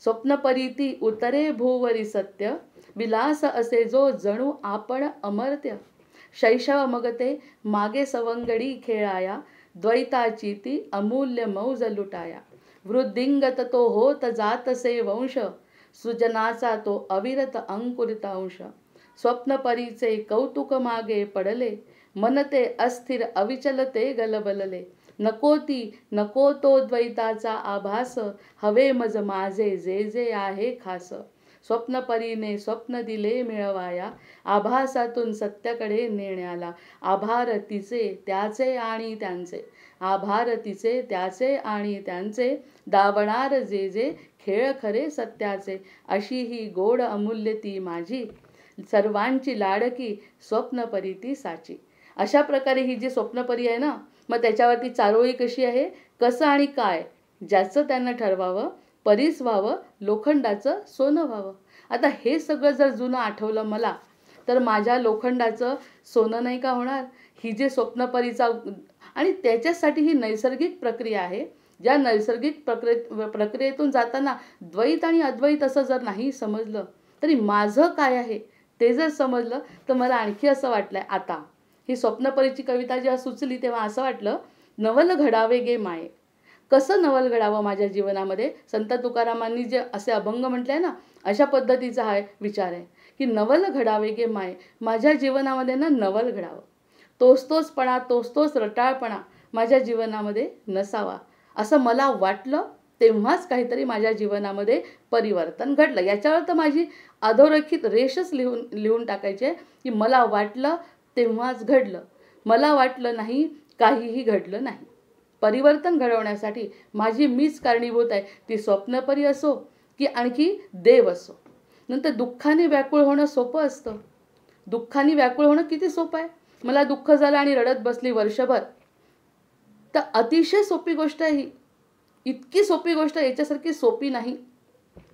स्वप्नपरी ती उतरे भूवरी सत्य, विलास असे जो जणू आपण अमर्त्य. शैशव मगते मागे सवंगडी खेळाया, द्वैताची ती अमूल्य मौज लुटाया. वृद्धिंगत तो होत जातसे वंश, सृजनाचा तो अविरत अंकुरित अंश. स्वप्नपरीचे कौतुक मागे पडले, मनते अस्थिर अविचल ते गलबलले. नको ती नको तो द्वैताचा आभास, हवे मज माझे जे जे आहे खास. स्वप्नपरीने स्वप्न दिले मिळवाया, आभासातून सत्याकडे नेण्याला. आभार तिचे त्याचे आणि त्यांचे, आभार तिचे त्याचे आणि त्यांचे, दावणार जे जे खेळ खरे सत्याचे. अशी ही गोड अमूल्य ती माझी, सर्वांची लाडकी स्वप्नपरी ती साची. अशा प्रकारे ही जी स्वप्नपरी आहे ना, मग त्याच्यावरती चारोळी कशी आहे, कसं आणि काय, ज्याचं त्यांना ठरवावं, परीस व्हावं, लोखंडाचं सोनं व्हावं. आता हे सगळं जर जुनं आठवलं मला, तर माझ्या लोखंडाचं सोनं नाही का होणार? ही जे स्वप्नपरीचा, आणि त्याच्यासाठी ही नैसर्गिक प्रक्रिया आहे. ज्या नैसर्गिक प्रक्रियेतून जाताना द्वैत आणि अद्वैत असं जर नाही समजलं, तरी माझं काय आहे ते जर समजलं, तर मला आणखी असं वाटलंय. आता ही स्वप्नपरीची कविता जेव्हा सुचली तेव्हा असं वाटलं, नवल घडावे गे माये. कसं नवल घडावं माझ्या जीवनामध्ये? संत तुकारामांनी जे असे अभंग म्हटले ना, अशा पद्धतीचा हा विचार आहे की नवल घडावे गे माये. माझ्या जीवनामध्ये ना नवल घडावं. तोच तोच रटाळपणा माझ्या जीवनामध्ये नसावा असं मला वाटलं. तेव्हाच काहीतरी माझ्या जीवनामध्ये परिवर्तन घडलं. याच्यावर तर माझी अधोरेखित रेषच लिहून टाकायची की मला वाटलं तेव्हाच घडलं, मला वाटलं नाही काहीही घडलं नाही. परिवर्तन घडवण्यासाठी माझी मीच कारणीभूत आहे. ती स्वप्नपरी असो की आणखी देव असो. नंतर दुःखाने व्याकुळ होणं सोपं असतं. दुःखाने व्याकुळ होणं किती सोपं आहे. मला दुःख झालं आणि रडत बसली वर्षभर, तर अतिशय सोपी गोष्ट आहे ही. इतकी सोपी गोष्ट याच्यासारखी सोपी नाही.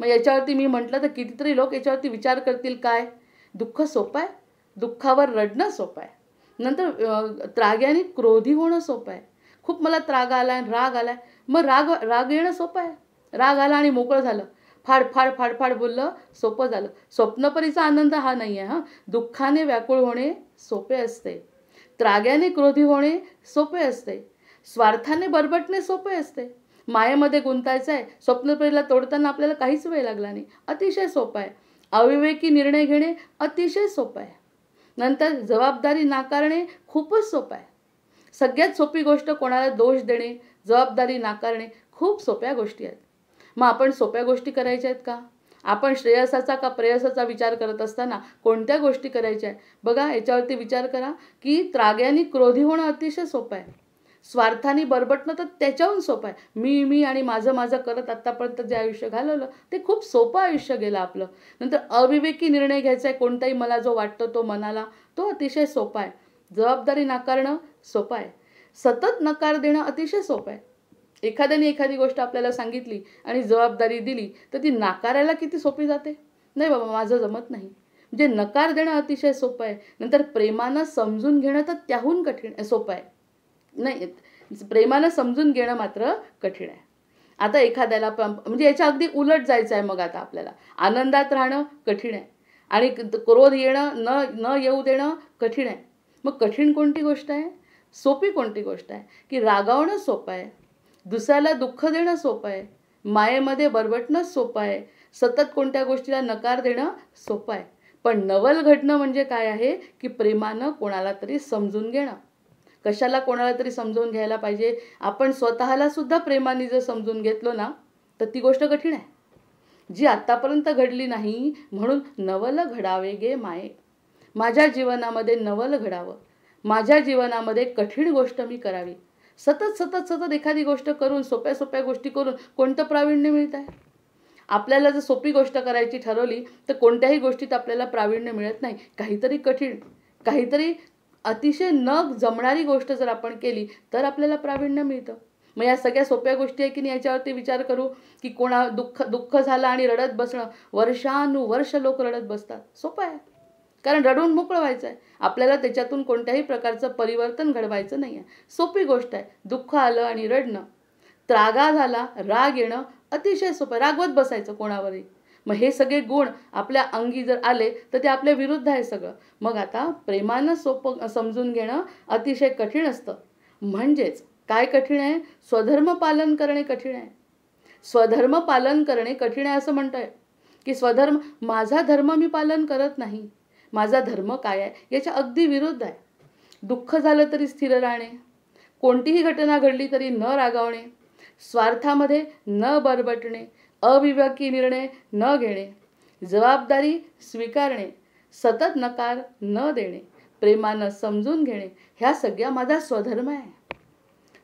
मग याच्यावरती मी म्हटलं तर कितीतरी लोक याच्यावरती विचार करतील, काय दुःख सोपं आहे? दुःखावर रडणं सोपं आहे. नंतर त्राग्याने क्रोधी होणं सोपं आहे. खूप मला त्राग आला आहे, राग आला आहे, मग राग येणं सोपं आहे. राग आला आणि मोकळं झालं, फाड फाड फाड फाड बोललं, सोपं झालं. स्वप्नपरीचा आनंद हा नाही आहे. दुःखाने व्याकुळ होणे सोपे असते, त्राग्याने क्रोधी होणे सोपे असते, स्वार्थाने बरबटणे सोपे असते. मायेमध्ये गुंतायचं आहे, स्वप्नपरीला तोडताना आपल्याला काहीच वेळ लागला नाही, अतिशय सोपं आहे. अविवेकी निर्णय घेणे अतिशय सोपं आहे. नंतर जबाबदारी नाकारणे खूपच सोपं आहे. सगळ्यात सोपी गोष्ट कोणाला दोष देणे, जबाबदारी नाकारणे खूप सोप्या गोष्टी आहेत. मग आपण सोप्या गोष्टी करायच्या आहेत का? आपण श्रेयसाचा का प्रेयसाचा विचार करत असताना कोणत्या गोष्टी करायच्या आहेत? बघा, याच्यावरती विचार करा की त्राग्याने क्रोधी होणं अतिशय सोपं आहे. स्वार्थाने बरबटणं तर त्याच्याहून सोपं आहे. मी मी आणि माझं माझं करत आत्तापर्यंत जे आयुष्य घालवलं ते खूप सोपं आयुष्य गेलं आपलं. नंतर अविवेकी निर्णय घ्यायचा आहे, कोणताही मला जो वाटतो तो मनाला, तो अतिशय सोपा आहे. जबाबदारी नाकारणं सोपं आहे. सतत नकार देणं अतिशय सोपं आहे. एखाद्याने एखादी गोष्ट आपल्याला सांगितली आणि जबाबदारी दिली तर ती नाकारायला किती सोपी जाते. नाही बाबा, माझं जमत नाही. म्हणजे नकार देणं अतिशय सोपं आहे. नंतर प्रेमानं समजून घेणं तर त्याहून कठीण सोपं आहे. नाही, प्रेमानं समजून घेणं मात्र कठीण आहे. आता एखाद्याला म्हणजे याच्या अगदी उलट जायचं आहे. मग आता आपल्याला आनंदात राहणं कठीण आहे आणि क्रोध येणं न येऊ देणं कठीण आहे. मग कठीण कोणती गोष्ट आहे? सोपी कोणती गोष्ट आहे? की रागावणं सोपं आहे, दुसऱ्याला दुःख देणं सोपं आहे, मायेमध्ये बरबटणं सोपं आहे, सतत कोणत्या गोष्टीला नकार देणं सोपं आहे. पण नवल घडणं म्हणजे काय आहे? की प्रेमानं कोणाला तरी समजून घेणं. कशाला कोणाला तरी समजून घ्यायला पाहिजे? आपण स्वतःला सुद्धा प्रेमाने जर समजून घेतलो ना तर ती गोष्ट कठीण आहे, जी आत्तापर्यंत घडली नाही. म्हणून नवल घडावे गे माये. माझ्या जीवनामध्ये नवल घडावं, माझ्या जीवनामध्ये कठीण गोष्ट मी करावी. सतत सतत सतत एखादी गोष्ट करून, सोप्या सोप्या गोष्टी करून कोणतं प्रावीण्य मिळत आहे? आपल्याला जर सोपी गोष्ट करायची ठरवली तर कोणत्याही गोष्टीत आपल्याला प्रावीण्य मिळत नाही. काहीतरी कठीण, काहीतरी अतिशय न जमणारी गोष्ट जर आपण केली तर आपल्याला प्रावीण्य मिळतं. मग या सगळ्या सोप्या गोष्टी आहे की नाही, याच्यावरती विचार करू की कोणा दुःख झालं आणि रडत बसणं. वर्षानुवर्ष लोक रडत बसतात. सोपं आहे, कारण रडून मोकळं व्हायचं आहे. आपल्याला त्याच्यातून कोणत्याही प्रकारचं परिवर्तन घडवायचं नाही आहे. सोपी गोष्ट आहे. दुःख आलं आणि रडणं, त्रागा झाला, राग येणं अतिशय सोपं. रागवत बसायचं कोणावरही. मग हे सगळे गुण आपल्या अंगी जर आले तर ते आपल्या विरुद्ध आहे सगळं. मग आता प्रेमानं सोपं समजून घेणं अतिशय कठीण असतं. म्हणजेच काय कठीण आहे? स्वधर्म पालन करणे कठीण आहे. स्वधर्म पालन करणे कठीण आहे असं म्हणतोय की स्वधर्म, माझा धर्म मी पालन करत नाही. माझा धर्म काय आहे? याच्या अगदी विरुद्ध आहे. दुःख झालं तरी स्थिर राहणे, कोणतीही घटना घडली तरी न रागावणे, स्वार्थामध्ये न बरबटणे, अविवेकी निर्णय न घेणे, जबाबदारी स्वीकारणे, सतत नकार न देणे, प्रेमानं समजून घेणे, ह्या सगळ्या माझा स्वधर्म आहे.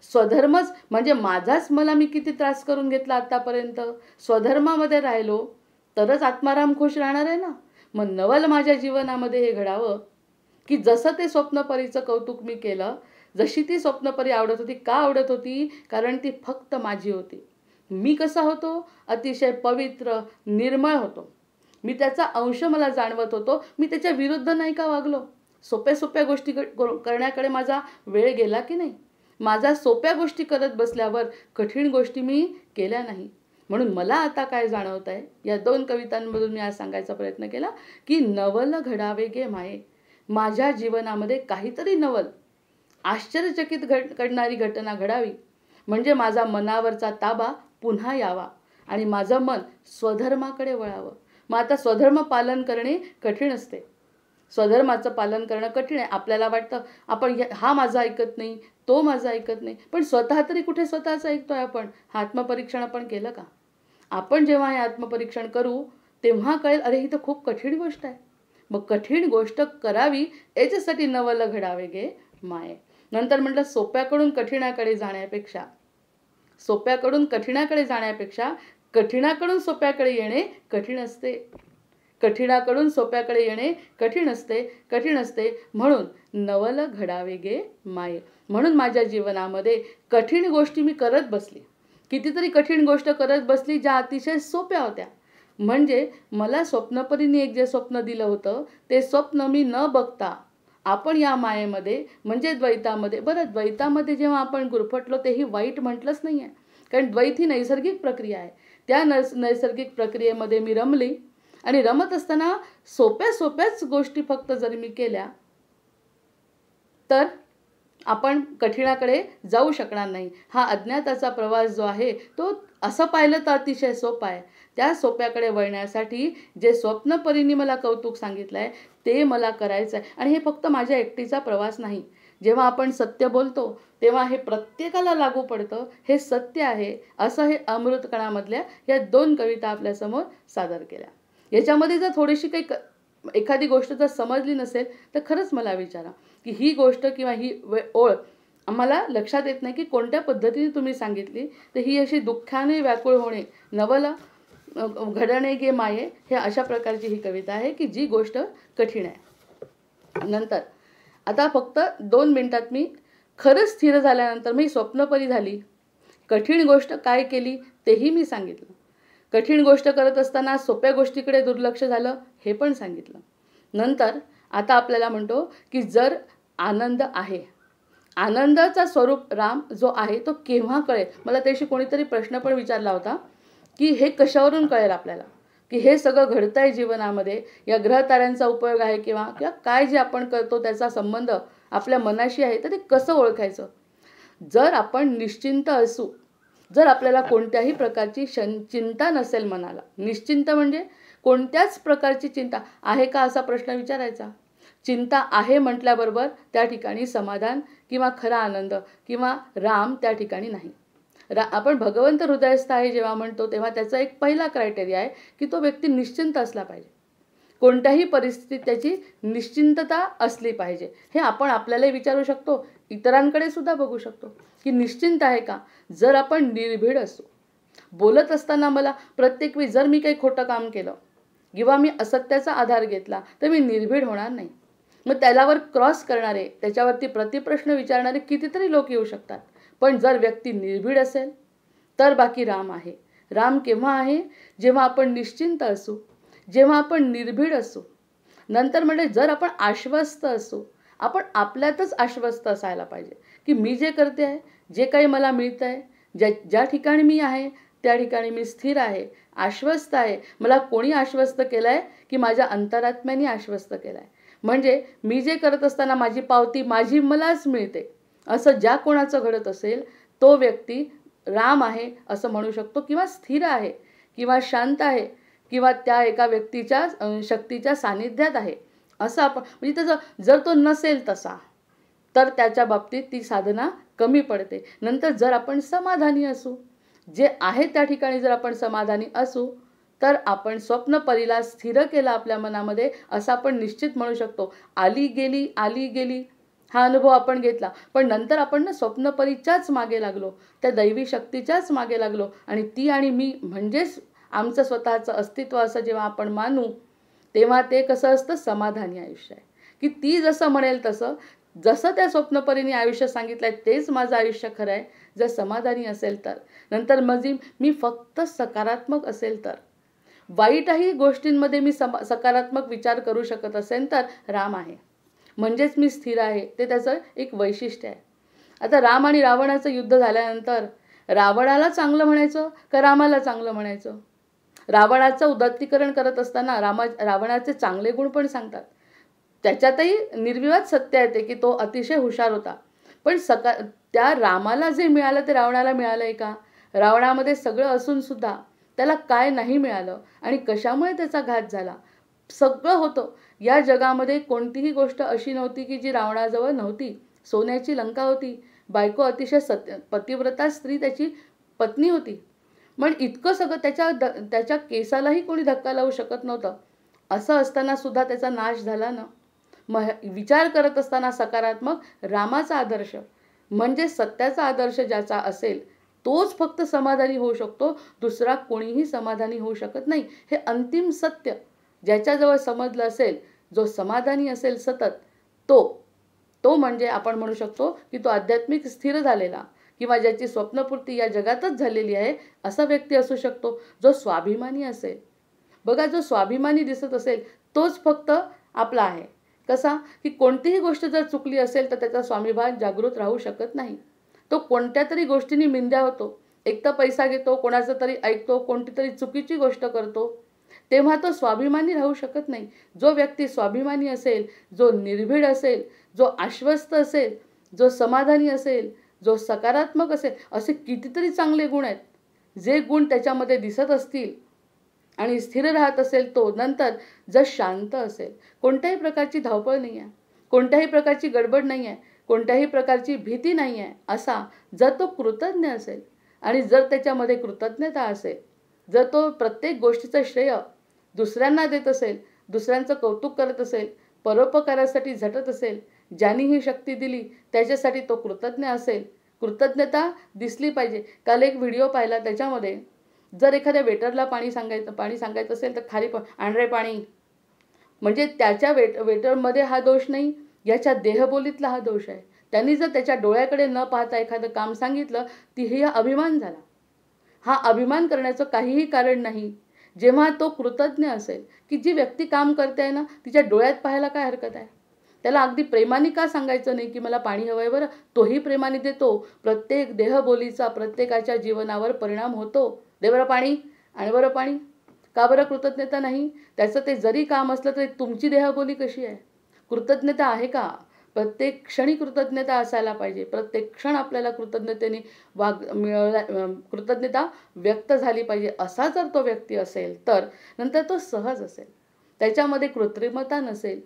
स्वधर्मच म्हणजे माझाच मला मी किती त्रास करून घेतला आत्तापर्यंत. स्वधर्मामध्ये राहिलो तरच आत्माराम खुश राहणार आहे ना. मग नवल माझ्या जीवनामध्ये हे घडावं की जसं ते स्वप्नपरीचं कौतुक मी केलं, जशी ती स्वप्नपरी आवडत होती. का आवडत होती? कारण ती फक्त माझी होती. मी कसा होतो? अतिशय पवित्र, निर्मळ होतो. मी त्याचा अंश मला जाणवत होतो. मी त्याच्या विरुद्ध नाही का वागलो? सोप्या सोप्या गोष्टी करण्याकडे माझा वेळ गेला की नाही? माझा सोप्या गोष्टी करत बसल्यावर कठीण गोष्टी मी केल्या नाही. म्हणून मला आता काय जाणवत आहे, या 2 कवितांमधून मी आज सांगायचा प्रयत्न केला की नवल घडावे गे माये. माझ्या जीवनामध्ये काहीतरी नवल, आश्चर्यचकित करणारी घटना घडावी, म्हणजे माझा मनावरचा ताबा पुन्हा यावा आणि माझं मन स्वधर्माकडे वळावं. मग आता स्वधर्म पालन करणे कठीण असते. स्वधर्माचं पालन करणं कठीण आहे. आपल्याला वाटतं आपण हा माझा ऐकत नाही, तो माझा ऐकत नाही. पण स्वतः तरी कुठे स्वतःचं ऐकतोय आपण? आत्मपरीक्षण आपण केलं का? आपण जेव्हा हे आत्मपरीक्षण करू तेव्हा कळेल, अरे ही तर खूप कठीण गोष्ट आहे. मग कठीण गोष्ट करावी याच्यासाठी नवल घडावे गे माये. नंतर म्हटलं सोप्याकडून कठीणाकडे जाण्यापेक्षा, सोप्याकडून कठीणाकडे जाण्यापेक्षा कठीणाकडून सोप्याकडे येणे कठीण असते. कठीणाकडून सोप्याकडे येणे कठीण असते, कठीण असते. म्हणून नवल घडावे गे माये. म्हणून माझ्या जीवनामध्ये कठीण गोष्टी मी करत बसली. कितीतरी कठीण गोष्ट करत बसली ज्या अतिशय सोप्या होत्या. म्हणजे मला स्वप्नपरीने एक जे स्वप्न दिलं होतं ते स्वप्न मी न बघता आपण या मायेमध्ये म्हणजे द्वैतामध्ये, बरं द्वैतामध्ये जेव्हा आपण गुरफटलो तेही वाईट म्हटलंच नाही आहे, कारण द्वैत ही नैसर्गिक प्रक्रिया आहे. त्या नैसर्गिक प्रक्रियेमध्ये मी रमली आणि रमत असताना सोप्या सोप्याच गोष्टी फक्त जर मी केल्या तर आपण कठीणाकडे जाऊ शकणार नाही. हा अज्ञाताचा प्रवास जो आहे तो असं पाहिलं तर अतिशय सोपा आहे. त्या सोप्याकडे वळण्यासाठी जे स्वप्नपरीने मला कौतुक सांगितलं आहे ते मला करायचं आहे. आणि हे फक्त माझ्या एकटीचा प्रवास नाही. जेव्हा आपण सत्य बोलतो तेव्हा हे प्रत्येकाला लागू पडतं. हे सत्य आहे असं हे अमृतकणामधल्या या 2 कविता आपल्यासमोर सादर केल्या. याच्यामध्ये जर थोडीशी काही एखादी गोष्ट जर समजली नसेल तर खरंच मला विचारा की ही गोष्ट किंवा ही ओळ आम्हाला लक्षात येत नाही की कोणत्या पद्धतीने तुम्ही सांगितली. तर ही अशी दुःखाने व्याकुळ होणे नवला घडणे गे माये हे अशा प्रकारची ही कविता आहे की जी गोष्ट कठीण आहे. नंतर आता फक्त 2 मिनिटात मी खरंच स्थिर झाल्यानंतर मी स्वप्नपरी झाली. कठीण गोष्ट काय केली तेही मी सांगितलं. कठीण गोष्ट करत असताना सोप्या गोष्टीकडे दुर्लक्ष झालं हे पण सांगितलं. नंतर आता आपल्याला म्हणतो की जर आनंद आहे, आनंदाचा स्वरूप राम जो आहे तो केव्हा कळेल. मला त्याशी कोणीतरी प्रश्न पण विचारला होता की हे कशावरून कळेल आपल्याला की हे सगळं घडतं आहे जीवनामध्ये, या ग्रहताऱ्यांचा उपयोग आहे किंवा काय जे आपण करतो त्याचा संबंध आपल्या मनाशी आहे, तर ते कसं ओळखायचं. जर आपण निश्चिंत असू, जर आपल्याला कोणत्याही प्रकारची चिंता नसेल मनाला, निश्चिंत म्हणजे कोणत्याच प्रकारची चिंता आहे का असा प्रश्न विचारायचा. चिंता आहे म्हटल्याबरोबर त्या ठिकाणी समाधान किंवा खरा आनंद किंवा राम त्या ठिकाणी नाही. आपण भगवंत हृदयस्थ आहे जेव्हा म्हणतो तेव्हा त्याचा एक पहिला क्रायटेरिया आहे की तो व्यक्ती निश्चिंत असला पाहिजे. कोणत्याही परिस्थितीत त्याची निश्चिंतता असली पाहिजे. हे आपण आपल्यालाही विचारू शकतो, इतरांकडे सुद्धा बघू शकतो की निश्चिंत आहे का. जर आपण निर्भीड असू, बोलत असताना मला प्रत्येक वेळी जर मी काही खोटं काम केलं किंवा मी असत्याचा आधार घेतला तर मी निर्भीड होणार नाही. मग त्याच्यावर क्रॉस करणारे, त्याच्यावरती प्रतिप्रश्न विचारणारे कितीतरी लोक येऊ शकतात. पण जर व्यक्ती निर्भीड असेल तर बाकी राम आहे. राम केव्हा आहे, जेव्हा आपण निश्चिंत असू, जेव्हा आपण निर्भीड असू. नंतर म्हणजे जर आपण आश्वस्त असू, आपण आपल्यातच आश्वस्त असायला पाहिजे की मी जे करते आहे, जे काही मला मिळतं आहे, ज्या ठिकाणी मी आहे त्या ठिकाणी मी स्थिर आहे, आश्वस्त आहे. मला कोणी आश्वस्त केलं आहे की माझ्या अंतरात्म्याने आश्वस्त केलं आहे. म्हणजे मी जे करत असताना माझी पावती माझी मलाच मिळते असं ज्या कोणाचं घडत असेल तो व्यक्ती राम आहे असं म्हणू शकतो, किंवा स्थिर आहे किंवा शांत आहे किंवा त्या एका व्यक्तीच्या शक्तीच्या सानिध्यात आहे असं आपण. म्हणजे त्याचं जर तो नसेल तसा तर त्याच्या बाबतीत ती साधना कमी पडते. नंतर जर आपण समाधानी असू, जे आहे त्या ठिकाणी जर आपण समाधानी असू तर आपण स्वप्नपरीला स्थिर केलं आपल्या मनामध्ये असं आपण निश्चित म्हणू शकतो. आली गेली हा अनुभव आपण घेतला, पण नंतर आपण ना स्वप्नपरीच्याच मागे लागलो, त्या दैवी शक्तीच्याच मागे लागलो आणि ती आणि मी म्हणजेच आमचं स्वतःचं अस्तित्व असं जेव्हा आपण मानू तेव्हा ते कसं असतं, समाधानी आयुष्य आहे की ती जसं म्हणेल तसं, जसं त्या स्वप्नपरीने आयुष्य सांगितलं आहे तेच माझं आयुष्य खरं आहे. जर समाधानी असेल तर. नंतर म्हणजे मी फक्त सकारात्मक असेल तर, वाईटही गोष्टींमध्ये मी सकारात्मक विचार करू शकत असेल तर राम आहे, म्हणजेच मी स्थिर आहे. ते त्याचं एक वैशिष्ट्य आहे. आता राम आणि रावणाचं युद्ध झाल्यानंतर रावणाला चांगलं म्हणायचं का रामाला चांगलं म्हणायचं. रावणाचं उदात्तीकरण करत असताना रावणाचे चांगले गुण पण सांगतात. त्याच्यातही निर्विवाद सत्य आहे की तो अतिशय हुशार होता. पण त्या रामाला जे मिळालं ते रावणाला मिळालं आहे का. रावणामध्ये सगळं असून सुद्धा त्याला काय नाही मिळालं आणि कशामुळे त्याचा घात झाला. सगळं होतं. या जगामध्ये कोणतीही गोष्ट अशी नव्हती की जी रावणाजवळ नव्हती. सोन्याची लंका होती, बायको अतिशय पतिव्रता स्त्री त्याची पत्नी होती. पण इतकं सगळं त्याच्या केसालाही कोणी धक्का लावू शकत नव्हतं. असं असताना सुद्धा त्याचा नाश झाला ना. विचार करत असताना सकारात्मक रामाचा आदर्श म्हणजे सत्याचा आदर्श ज्याचा असेल तोच फक्त समाधानी होऊ शकतो. दुसरा कोणीही समाधानी होऊ शकत नाही. हे अंतिम सत्य ज्याच्याजवळ समजलं असेल, जो समाधानी असेल सतत, तो म्हणजे आपण म्हणू शकतो की तो आध्यात्मिक स्थिर झालेला किंवा ज्याची स्वप्नपूर्ती या जगातच झालेली आहे असा व्यक्ती असू शकतो, जो स्वाभिमानी असेल. बघा, जो स्वाभिमानी दिसत असेल तोच फक्त आपला आहे. कसा की कोणतीही गोष्ट जर चुकली असेल तर त्याचा स्वाभिमान जागृत राहू शकत नाही. तो कोणत्या तरी गोष्टींनी मिंद्या होतो. एक तर पैसा घेतो, कोणाचं तरी ऐकतो, कोणती तरी चुकीची गोष्ट करतो, तेव्हा तो स्वाभिमानी राहू शकत नाही. जो व्यक्ती स्वाभिमानी असेल, जो निर्भीड असेल, जो आश्वस्त असेल, जो समाधानी असेल, जो सकारात्मक असेल, असे कितीतरी चांगले गुण आहेत. जे गुण त्याच्यामध्ये दिसत असतील आणि स्थिर राहत असेल, तो नंतर जर शांत असेल, कोणत्याही प्रकारची धावपळ नाही आहे, कोणत्याही प्रकारची गडबड नाही आहे, कोणत्याही प्रकारची भीती नाही आहे, असा जर तो कृतज्ञ असेल आणि जर त्याच्यामध्ये कृतज्ञता असेल, जर तो प्रत्येक गोष्टीचं श्रेय दुसऱ्यांना देत असेल, दुसऱ्यांचं कौतुक करत असेल, परोपकारासाठी झटत असेल, ज्यांनी ही शक्ती दिली त्याच्यासाठी तो कृतज्ञ असेल, कृतज्ञता दिसली पाहिजे. काल एक व्हिडिओ पाहिला, त्याच्यामध्ये जर एखाद्या वेटरला पाणी सांगायचं असेल तर खाली आण रे पाणी, म्हणजे त्याच्या वेटरमध्ये हा दोष नाही, याच्या देहबोलीतला हा दोष आहे. त्यांनी जर त्याच्या डोळ्याकडे न पाहता एखादं काम सांगितलं, ही अभिमान झाला. हा अभिमान करण्याचं काहीही कारण नाही. जेव्हा तो कृतज्ञ असेल, की जी व्यक्ती काम करते आहे ना, तिच्या डोळ्यात पाहायला काय हरकत आहे. त्याला अगदी प्रेमाने का सांगायचं नाही की मला पाणी हवं आहे बरं, तोही प्रेमाने देतो. प्रत्येक देहबोलीचा प्रत्येकाच्या जीवनावर परिणाम होतो. दे बरं पाणी, आणि बरं पाणी. का बरं कृतज्ञता नाही? त्याचं ते जरी काम असलं तरी तुमची देहबोली कशी आहे? कृतज्ञता आहे का? प्रत्येक क्षणी कृतज्ञता असायला पाहिजे. प्रत्येक क्षण आपल्याला कृतज्ञतेने कृतज्ञता व्यक्त झाली पाहिजे. असा जर तो व्यक्ती असेल तर नंतर तो सहज असेल, त्याच्यामध्ये कृत्रिमता नसेल.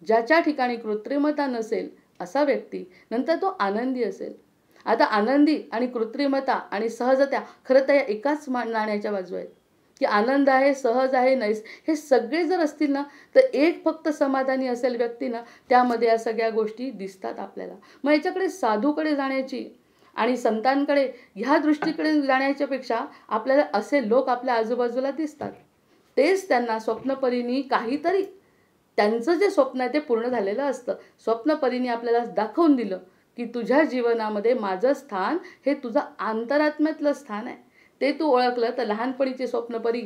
ज्याच्या ठिकाणी कृत्रिमता नसेल असा व्यक्ती नंतर तो आनंदी असेल. आता आनंदी आणि कृत्रिमता आणि सहजता खरं तर या एकाच नाण्याच्या बाजू आहेत, की आनंद आहे, सहज आहे, हे सगळे जर असतील ना, तर एक फक्त समाधानी असेल व्यक्ती ना, त्यामध्ये या सगळ्या गोष्टी दिसतात आपल्याला. मग याच्याकडे साधूकडे जाण्याची आणि संतांकडे ह्या दृष्टीकडे जाण्याच्या पेक्षा आपल्याला असे लोक आपल्या आजूबाजूला दिसतात. तेच त्यांना स्वप्नपरीनी काहीतरी त्यांचं जे स्वप्न आहे ते पूर्ण झालेलं असतं. स्वप्नपरीने आपल्याला दाखवून दिलं की तुझ्या जीवनामध्ये माझं स्थान हे तुझं अंतरात्म्यातलं स्थान आहे. ते तू ओळखलं तर लहानपणीची स्वप्नपरी,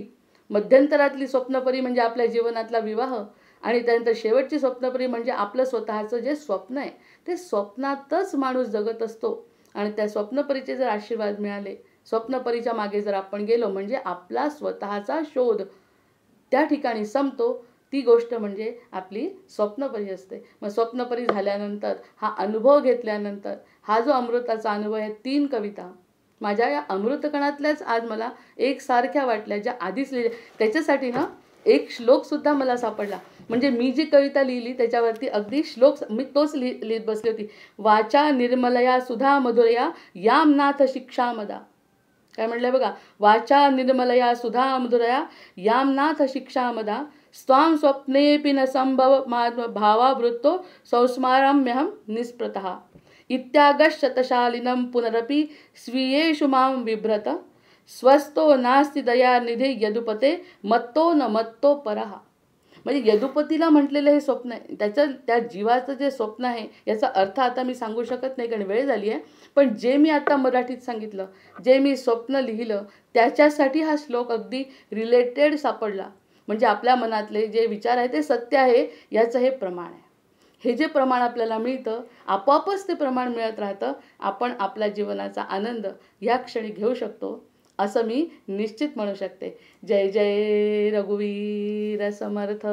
मध्यंतरातली स्वप्नपरी म्हणजे आपल्या जीवनातला विवाह, आणि त्यानंतर शेवटची स्वप्नपरी म्हणजे आपलं स्वतःचं जे स्वप्न आहे, ते स्वप्नातच माणूस जगत असतो. आणि त्या स्वप्नपरीचे जर आशीर्वाद मिळाले, स्वप्नपरीच्या मागे जर आपण गेलो, म्हणजे आपला स्वतःचा शोध त्या ठिकाणी संपतो. ती गोष्ट म्हणजे आपली स्वप्नपरी असते. मग स्वप्नपरी झाल्यानंतर, हा अनुभव घेतल्यानंतर, हा जो अमृताचा अनुभव आहे, 3 कविता माझ्या या अमृतकणातल्याच आज मला एकसारख्या वाटल्या, ज्या आधीच लिहिल्या. त्याच्यासाठी ना एक श्लोकसुद्धा मला सापडला. म्हणजे मी जी कविता लिहिली त्याच्यावरती अगदी श्लोक मी तोच लिहित बसली होती. वाचा निर्मलया सुधा मधुरया याम नाथ शिक्षामदा. काय म्हटलंय बघा, वाचा निर्मलया सुधा मधुरया याम नाथ शिक्षामदा स्वाम स्वप्नेपि न संभव भावावृत्तो संस्माराम्यहम निस्पृतः इत्यागशतशालिनं पुनरपि स्वीयेषु मां बिभ्रत स्वस्थो नास्ति दयानिधे यदुपते मत्तो न मत्तो परहा. म्हणजे यदुपतीला म्हटलेलं हे स्वप्न आहे, त्या जीवाचं जे स्वप्न आहे याचा अर्थ आता मी सांगू शकत नाही कारण वेळ झाली आहे. पण जे मी आता मराठीत सांगितलं, जे मी स्वप्न लिहिलं, त्याच्यासाठी हा श्लोक अगदी रिलेटेड सापडला. म्हणजे आपल्या मनातले जे विचार आहे ते सत्य आहे याचं हे प्रमाण आहे. हे जे प्रमाण आपल्याला मिळतं, आपोआपच ते प्रमाण मिळत राहतं. आपण आपल्या जीवनाचा आनंद या क्षणी घेऊ शकतो असं मी निश्चित म्हणू शकते. जय जय रघुवीर समर्थ.